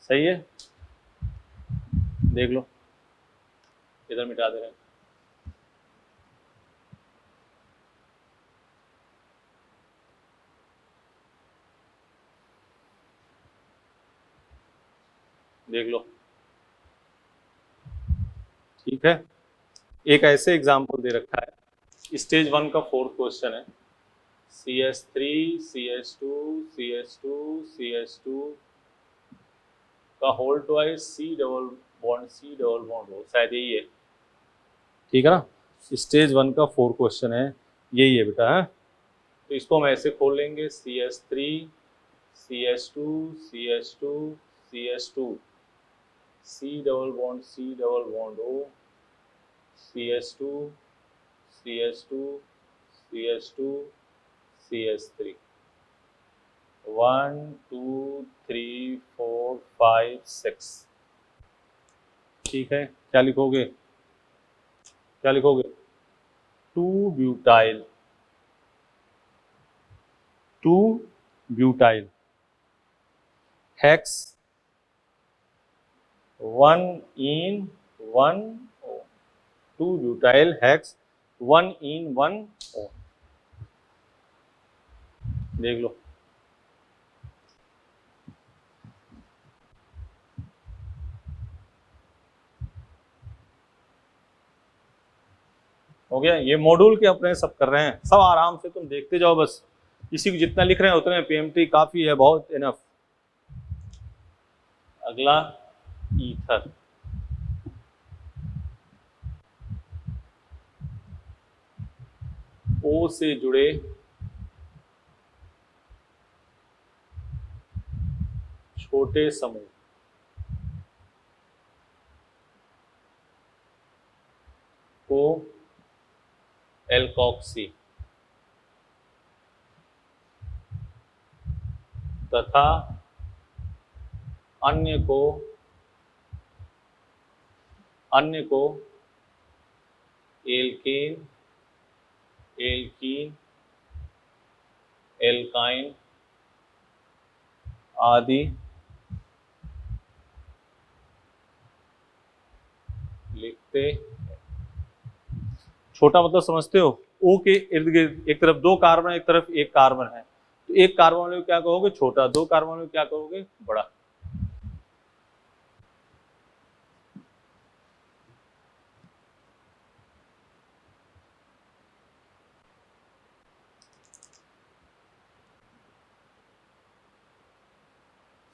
सही है, देख लो, इधर मिटा दे रहे हैं। देख लो, ठीक है। एक ऐसे एग्जाम्पल दे रखा है, स्टेज 1 का 4th क्वेश्चन है, CH3 CH2 CH2 CH2 का whole twice C double bond हो, शायद यही है, ठीक है ना। स्टेज 1 का 4 क्वेश्चन है, यही है बेटा, है। तो इसको हम ऐसे खोल लेंगे, CH3 CH2 CH2 CH2 C double bond O, CH2 CH2 CH2 CH3, 1 2 3 4 5 6, ठीक है। क्या लिखोगे? क्या लिखोगे? 2 ब्यूटाइल, 2 ब्यूटाइल, हेक्स 1 इन 1 O, 2 ब्यूटाइल हेक्स 1 इन 1 O। देख लो, हो गया। ये मॉड्यूल के अपने सब कर रहे हैं, सब आराम से तुम देखते जाओ, बस इसी को जितना लिख रहे हैं उतने पीएमटी काफी है, बहुत इनफ। अगला ईथर, ओ से जुड़े छोटे समूह को एल्कोक्सी तथा अन्य को एल्केन, एल्कीन, एल्काइन आदि लिखते। छोटा मतलब समझते हो, ओ के इर्द गिर्द एक तरफ 2 कार्बन, एक तरफ 1 कार्बन है, तो 1 कार्बन वाले को क्या कहोगे? छोटा। 2 कार्बन वाले को क्या कहोगे? बड़ा।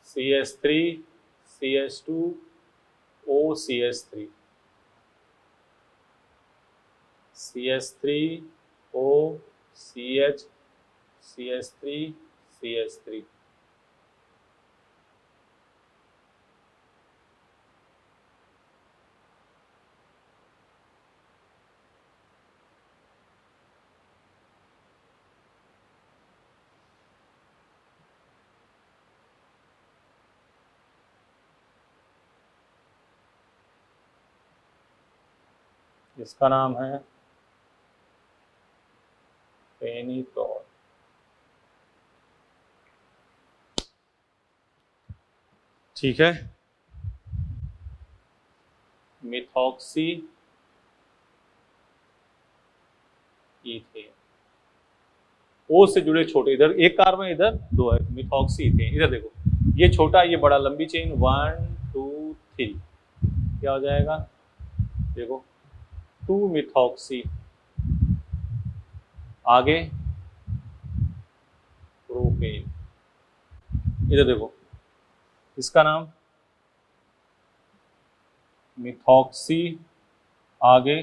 CH3 CH2 OCH3, CH3 OCH, CH3 CH3। इसका नाम है पेनिटोल। ठीक है। मिथॉक्सी इथेन, ओ से जुड़े छोटे, इधर 1 कार्बन, इधर 2 है, मिथॉक्सी इथेन। इधर देखो, ये छोटा ये बड़ा, लंबी चेन 1 2 3, क्या हो जाएगा? देखो 2 मिथॉक्सी, आगे प्रोपेन। इधर देखो, इसका नाम मिथॉक्सी, आगे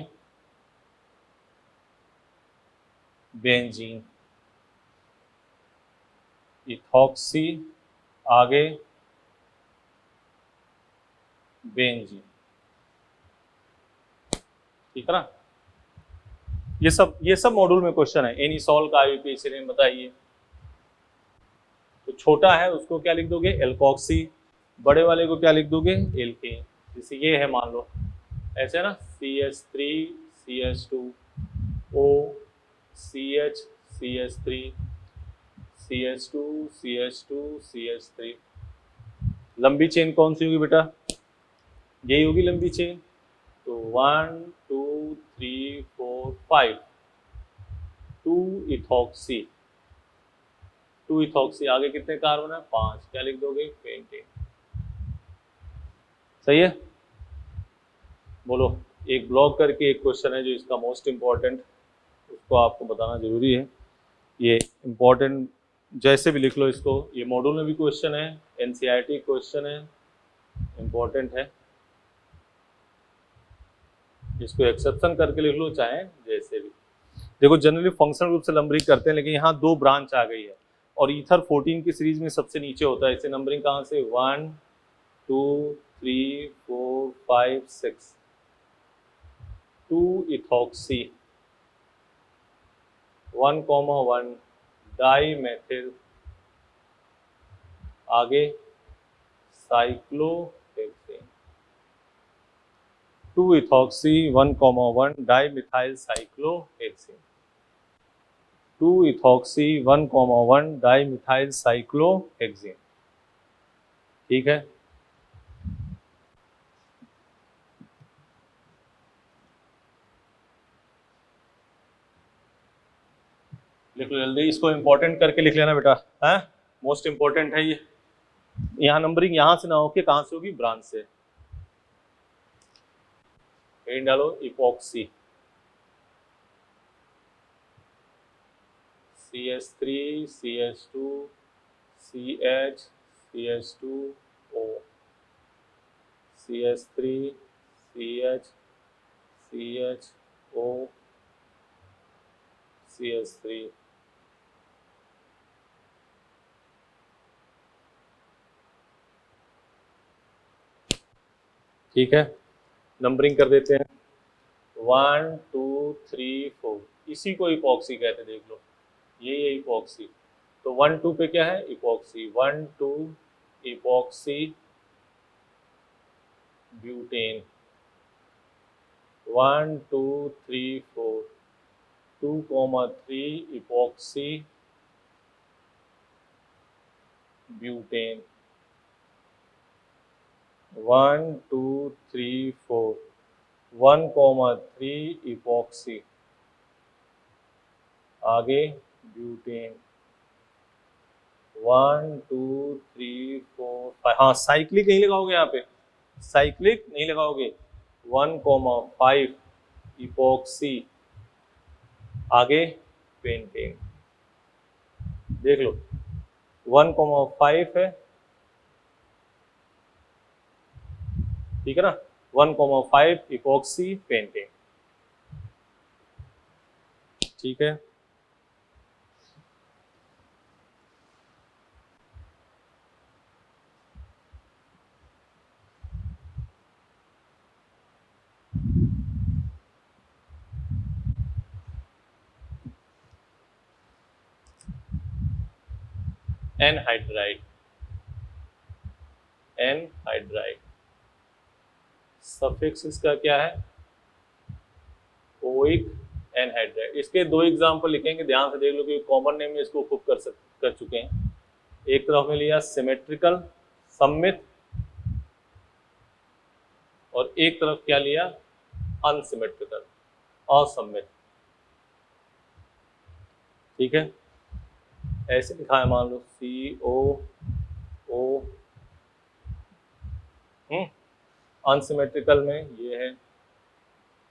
बेंजीन, इथॉक्सी, आगे बेंजीन। ठीक है ना? ये सब मॉड्यूल में क्वेश्चन है। एनिसॉल का आईयूपीएसी नेम बताइए। तो छोटा है उसको क्या लिख दोगे? एल्कोक्सी। बड़े वाले को क्या लिख दोगे? एल्केन। जैसे ये है, मान लो ऐसे है ना, CH3 CH2 O CH CH3 CH2 CH2 CH3। लंबी चेन कौन सी होगी बेटा? यही होगी लंबी चेन। तो 1 2 3 4 5, 2 इथॉक्सी, 2 इथॉक्सी, आगे कितने कार्बन है? 5, क्या लिख दोगे? पेंटेन। सही है? बोलो। एक ब्लॉक करके एक क्वेश्चन है जो इसका मोस्ट इम्पॉर्टेंट, उसको आपको बताना जरूरी है। ये इम्पॉर्टेंट जैसे भी लिख लो इसको, ये मॉड्यूल में भी क्वेश्चन है, एनसीईआरटी क्वेश्चन है, इम्पॉर्टेंट है। इसको एक्सेप्शन करके लिख लो, चाहे जैसे भी। देखो जनरली फंक्शनल ग्रुप से नंबरिंग करते हैं, लेकिन यहाँ 2 ब्रांच आ गई है और ईथर 14 की सीरीज में सबसे नीचे होता है। इसे नंबरिंग कहाँ से? 1 2 3 4 5 6, 2 इथॉक्सी, 1,1 डाईमेथिल, आगे cyclohexane, 2 ethoxy 1,1 dimethyl cyclohexane, 2 ethoxy 1,1 dimethyl cyclohexane. ठीक है, लिख लो जल्दी, इसको इंपॉर्टेंट करके लिख लेना बेटा, है मोस्ट इंपॉर्टेंट है ये। यहाँ नंबरिंग यहाँ से ना होके कहाँ से होगी, ब्रांच से। हेडिंग डालो epoxy, CH3 CH2 CH CH2O CH3 CH CHO CH3। ठीक है, नंबरिंग कर देते हैं 1 2 3 4, इसी को इपॉक्सी कहते हैं, देख लो ये इपॉक्सी। तो 1 2 पे क्या है, epoxy, 1 2 epoxy butane, 1 2 3 4, 2,3 epoxy butane, 1 2 3 4, 1,3 epoxy, आगे ब्यूटेन, 1 2 3 4 5। हाँ साइक्लिक नहीं लगाओगे, यहाँ पे साइक्लिक नहीं लगाओगे, 1,5 इपॉक्सी, आगे पेंटेन। देख लो 1,5 है, ठीक है ना, 1,5 इपॉक्सी पेंटेन। ठीक है, एनहाइड्राइड, एनहाइड्राइड सफिक्स इसका क्या है, ओइक एनहाइड्राइड। इसके दो एग्जांपल लिखेंगे, ध्यान से देख लो कि कॉमन नेम में इसको खूब कर चुके हैं। एक तरफ में लिया सिमेट्रिकल सममित, और एक तरफ क्या लिया, अनसिमेट्रिकल असममित। ठीक है, ऐसे लिखा है, मान लो COO, अनसिमेट्रिकल में ये है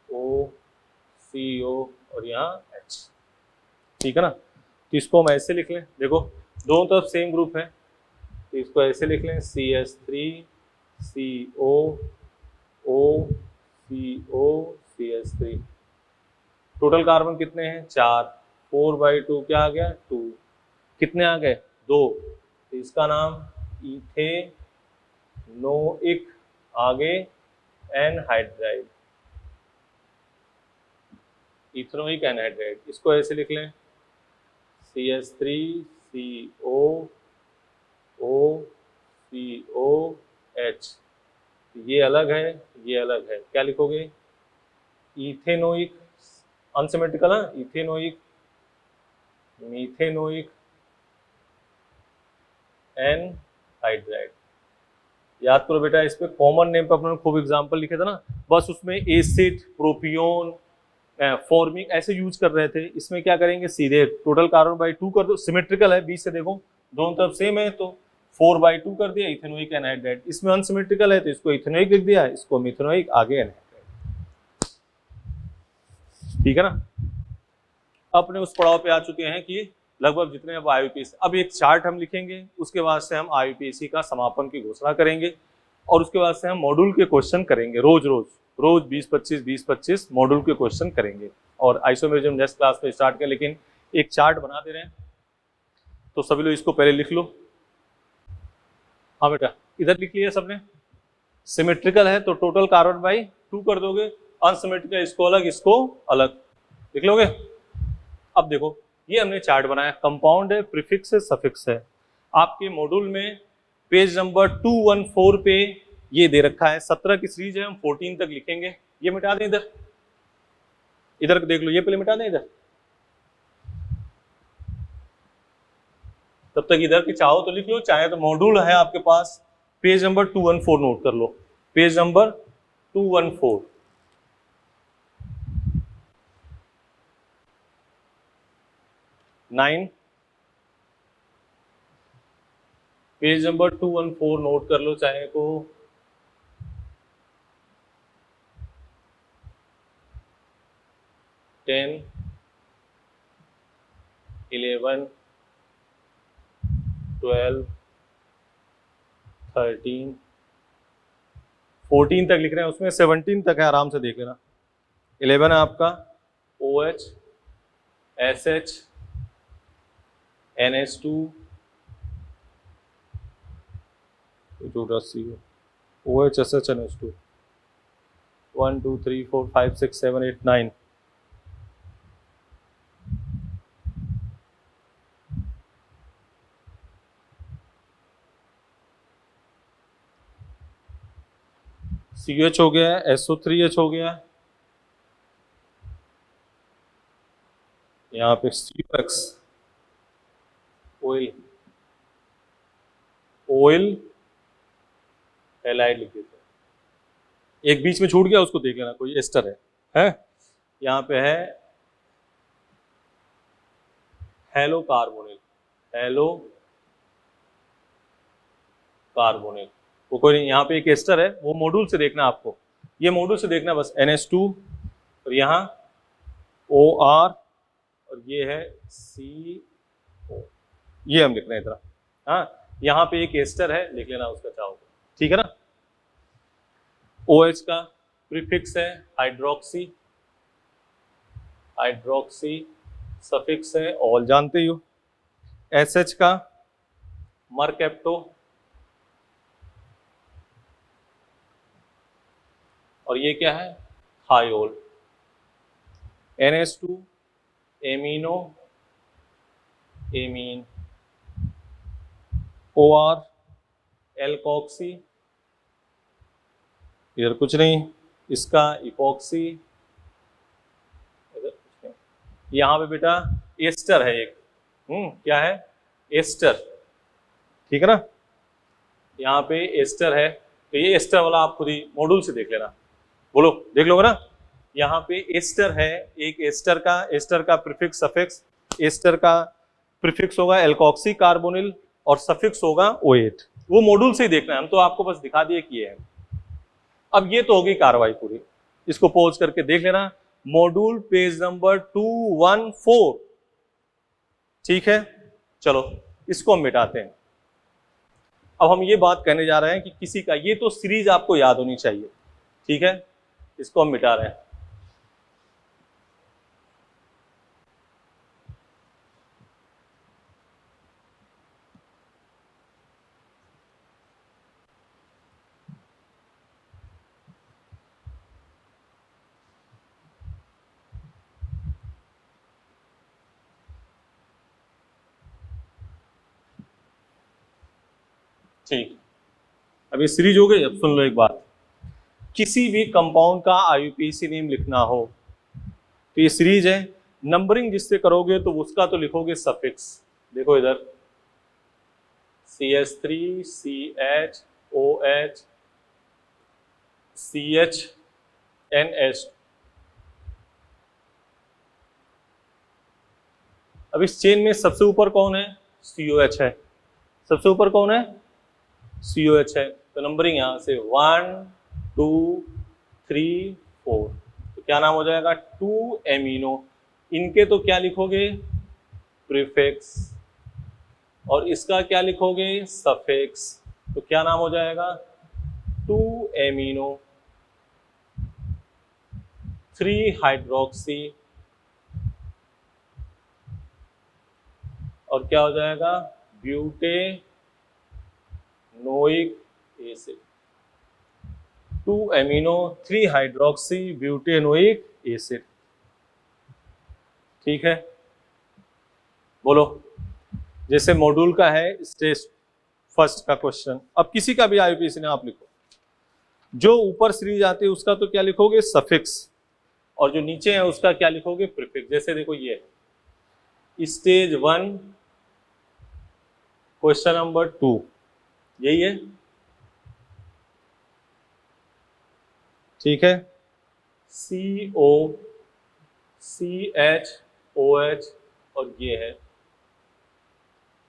OCO और यहाँ H। ठीक है ना, तो इसको हम ऐसे लिख लें, देखो दोनों तरफ सेम ग्रुप है, तो इसको ऐसे लिख लें CH3 CO OCO CH3। Total carbon कितने हैं, 4, 4/2 क्या आ गया, 2, कितने आ गए, 2, तो इसका नाम इथेनोइक, आगे एनहाइड्राइड, इथेनोइक एनहाइड्राइड। इसको ऐसे लिख लें CH3 CO OCOH, ये अलग है, ये अलग है, क्या लिखोगे, इथेनोइक, अनसिमेट्रिकल है, इथेनोइक मीथेनोइक एनहाइड्राइड। याद करो बेटा, इस पे कॉमन नेम पे अपने खूब एग्जांपल लिखे थे ना, बस उसमें एसिड प्रोपियोन फॉर्मिक ऐसे यूज कर रहे थे। इसमें क्या करेंगे, सीधे टोटल कार्बन बाई 2 कर दो, सिमेट्रिकल है, बीच से देखो दोनों तरफ सेम है, तो 4/2 कर दिया, इथेनोइक एनहाइड्राइड। इसमें अनसिमेट्रिकल है तो इसको इथेनोइक लिख दिया, इसको मिथेनोइक, आगे एनहाइड्राइड। ठीक है ना, अपने उस पड़ाव पे आ चुके हैं कि लगभग जितने अब IUPAC, अब एक चार्ट हम लिखेंगे, उसके बाद से हम IUPAC का समापन की घोषणा करेंगे, और उसके बाद से हम मॉड्यूल के क्वेश्चन करेंगे, रोज 20-25 मॉड्यूल के क्वेश्चन करेंगे। और आइसोमेरिज्म नेक्स्ट क्लास में स्टार्ट करें, लेकिन एक चार्ट बना दे रहे हैं, तो सभी लोग इसको पहले लिख लो। हाँ बेटा, इधर लिख लिया सबने, सिमेट्रिकल है तो टोटल कार्बन बाई 2 कर दोगे, अनसिमेट्रिकल इसको अलग, इसको अलग, लिख लोगे। अब देखो ये हमने चार्ट बनाया, कंपाउंड है, प्रीफिक्स है, सफिक्स है। आपके मॉड्यूल में पेज नंबर 214 पे ये दे रखा है, 17 की सीरीज है, हम 14 तक लिखेंगे। ये मिटा दें, इधर इधर देख लो, ये पहले मिटा दें इधर, तब तक इधर की चाहो तो लिख लो, चाहे तो मॉड्यूल है आपके पास पेज नंबर 214 नोट कर लो, page number 214। Nine, page number 214 note कर लो चाहे को। टेन, 11, 12, 13, 14 तक लिख रहे हैं, उसमें 17 तक है, आराम से देख लेना। 11 है आपका OH, SH, NH2, OH, SH, NH2, 1 2 3 4 5 6 7 8 9। CH हो गया है, SO3H हो गया है, यहाँ पे COX, ऑयल, ऑयल हैलाइड लिख देते हैं। एक बीच में छूट गया, उसको देख लेना, कोई एस्टर है? यहाँ पे है हेलो कार्बोनिल, हेलो कार्बोनिल, वो कोई नहीं, यहाँ पे एक एस्टर है, वो मॉड्यूल से देखना आपको, ये मॉड्यूल से देखना बस। NH2 और यहाँ OR और ये है CO, ये हम लिख रहे हैं इतना। हाँ, यहाँ पे एक एस्टर है, लिख लेना उसका चाहो, ठीक है ना। OH का प्रीफिक्स है हाइड्रोक्सी, हाइड्रोक्सी सफिक्स है ऑल, जानते ही हो। SH का मरकेप्टो, और ये क्या है thiol. NH2 amino, amine. OR alkoxy, इधर कुछ नहीं, इसका इपॉक्सी, यहाँ पे बेटा एस्टर है एक, क्या है एस्टर, ठीक है ना, यहाँ पे एस्टर है, तो ये एस्टर वाला आप खुद ही मॉड्यूल से देख लेना, बोलो देख लोगे ना। यहाँ पे एस्टर है एक, एस्टर का प्रीफिक्स सफिक्स, एस्टर का प्रीफिक्स होगा एल्कोक्सी कार्बोनिल और सफिक्स होगा OH, वो मॉड्यूल से ही देखना है, हम तो आपको बस दिखा दिए कि ये है। अब ये तो होगी कार्रवाई पूरी, इसको पॉज करके देख लेना, मॉड्यूल पेज नंबर 214, ठीक है। चलो इसको हम मिटाते हैं। अब हम ये बात कहने जा रहे हैं कि किसी का, ये तो सीरीज आपको याद होनी चाहिए, ठीक है, इसको हम मिटा रहे हैं। ठीक, अब ये सीरीज हो गई। अब सुन लो एक बात, किसी भी कंपाउंड का IUPAC नेम लिखना हो तो ये सीरीज है, नंबरिंग जिससे करोगे तो उसका तो लिखोगे सफिक्स, देखो इधर CH3 CH OH CH NH। अब इस चेन में सबसे ऊपर कौन है, COH है, सबसे ऊपर कौन है COH है, तो नंबरिंग यहां से 1 2 3 4, तो क्या नाम हो जाएगा 2 एमिनो। इनके तो क्या लिखोगे प्रीफिक्स, और इसका क्या लिखोगे सफिक्स, तो क्या नाम हो जाएगा 2 एमिनो 3 हाइड्रोक्सी, और क्या हो जाएगा butanoic acid, 2 amino 3 hydroxy butanoic acid, ठीक है। बोलो, जैसे मॉड्यूल का है स्टेज फर्स्ट का क्वेश्चन, अब किसी का भी IUPAC ने आप लिखो, जो ऊपर सीरीज आती है उसका तो क्या लिखोगे सफिक्स, और जो नीचे है उसका क्या लिखोगे प्रीफिक्स। जैसे देखो ये स्टेज 1 क्वेश्चन नंबर 2 यही है, ठीक है, CO CH और ये है।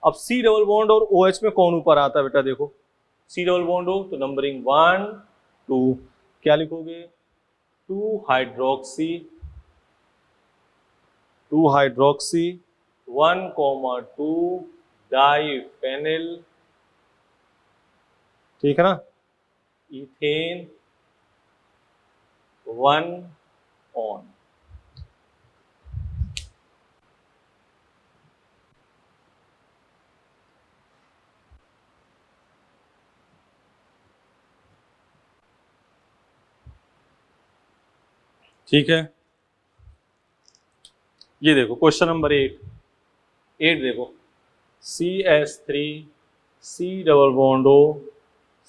अब C डबल बॉन्ड और OH में कौन ऊपर आता है बेटा? देखो C डबल बॉन्ड हो तो नंबरिंग 1 2, क्या लिखोगे? 2 हाइड्रोक्सी 1,2 डाइफेनिल, ठीक है ना, इथेन 1 ऑन। ठीक है, ये देखो क्वेश्चन नंबर 8 देखो, CH3 C double bond O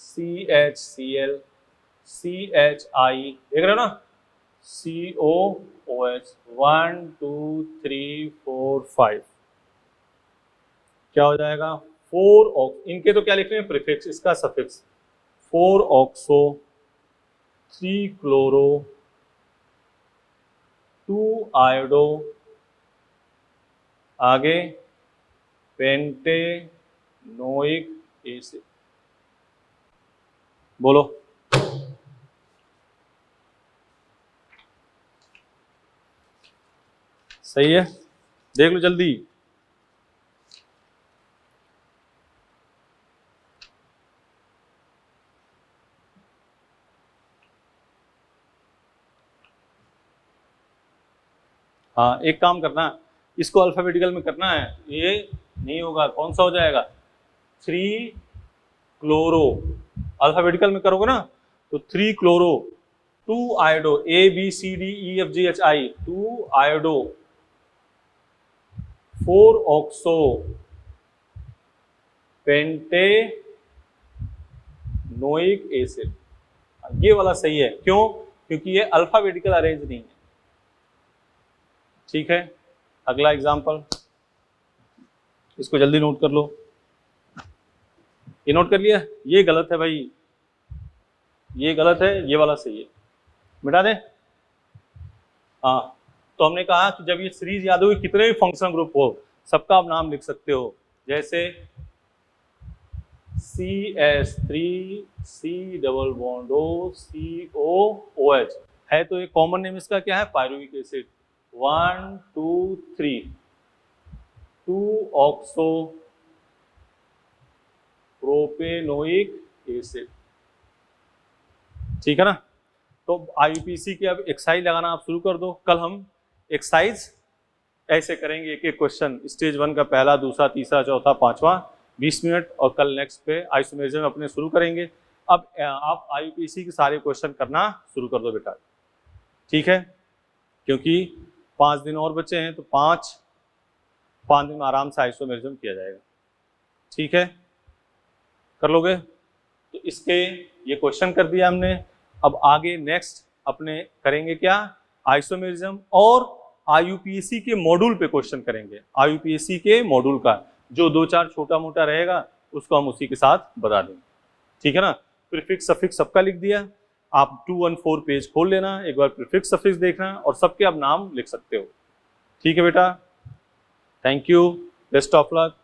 CHCl CHI, देख रहे हो ना, COOH 1 2 3 4 5, क्या हो जाएगा? 4 ऑक्स, इनके तो क्या लिखने हैं? प्रीफिक्स, इसका सफिक्स 4 ऑक्सो 3 क्लोरो 2 आयोडो, आगे पेंटेनोइक एसिड। बोलो, सही है? देख लो जल्दी। हाँ, एक काम करना, इसको अल्फाबेटिकल में करना है, ये नहीं होगा, कौन सा हो जाएगा? 3 क्लोरो, अल्फाबेटिकल में करोगे ना तो 3 chloro 2 iodo, ABCDEFGHI 2 iodo 4 oxo pentanoic acid. ये वाला सही है, क्यों? क्योंकि ये अल्फाबेटिकल अरेंज नहीं है। ठीक है, अगला एग्जांपल, इसको जल्दी नोट कर लो। ये नोट कर लिया? ये गलत है भाई, ये गलत है, ये वाला सही है, मिटा दे। हाँ, तो हमने कहा कि जब ये सीरीज याद होगी, कितने भी फंक्शनल ग्रुप हो सबका आप नाम लिख सकते हो, जैसे CS3 C double bond O COOH है, तो ये कॉमन नेम इसका क्या है? Pyruvic acid 1 2 3 2 oxo propanoic acid. ठीक है ना? तो IUPAC के अब एक्सरसाइज लगाना आप शुरू कर दो। कल हम एक्सरसाइज ऐसे करेंगे, एक एक क्वेश्चन, स्टेज 1 का पहला, दूसरा, तीसरा, चौथा, पांचवा, 20 मिनट, और कल नेक्स्ट पे आइसोमेरिज्म अपने शुरू करेंगे। अब आप IUPAC के सारे क्वेश्चन करना शुरू कर दो बेटा, ठीक है? क्योंकि 5 दिन और बचे हैं, तो 5 दिन में आराम से आइसोमेरिज्म किया जाएगा। ठीक है, कर लोगे? तो इसके ये क्वेश्चन कर दिया हमने। अब आगे नेक्स्ट अपने करेंगे क्या? आइसोमेरिज्म और IUPAC के मॉड्यूल पे क्वेश्चन करेंगे। IUPAC के मॉड्यूल का जो 2-4 छोटा मोटा रहेगा उसको हम उसी के साथ बता देंगे। ठीक है ना? प्रीफिक्स सफिक्स सबका लिख दिया। आप 214 पेज खोल लेना, एक बार प्रीफिक्स सफिक्स देखना और सबके आप नाम लिख सकते हो। ठीक है बेटा, thank you, best of luck.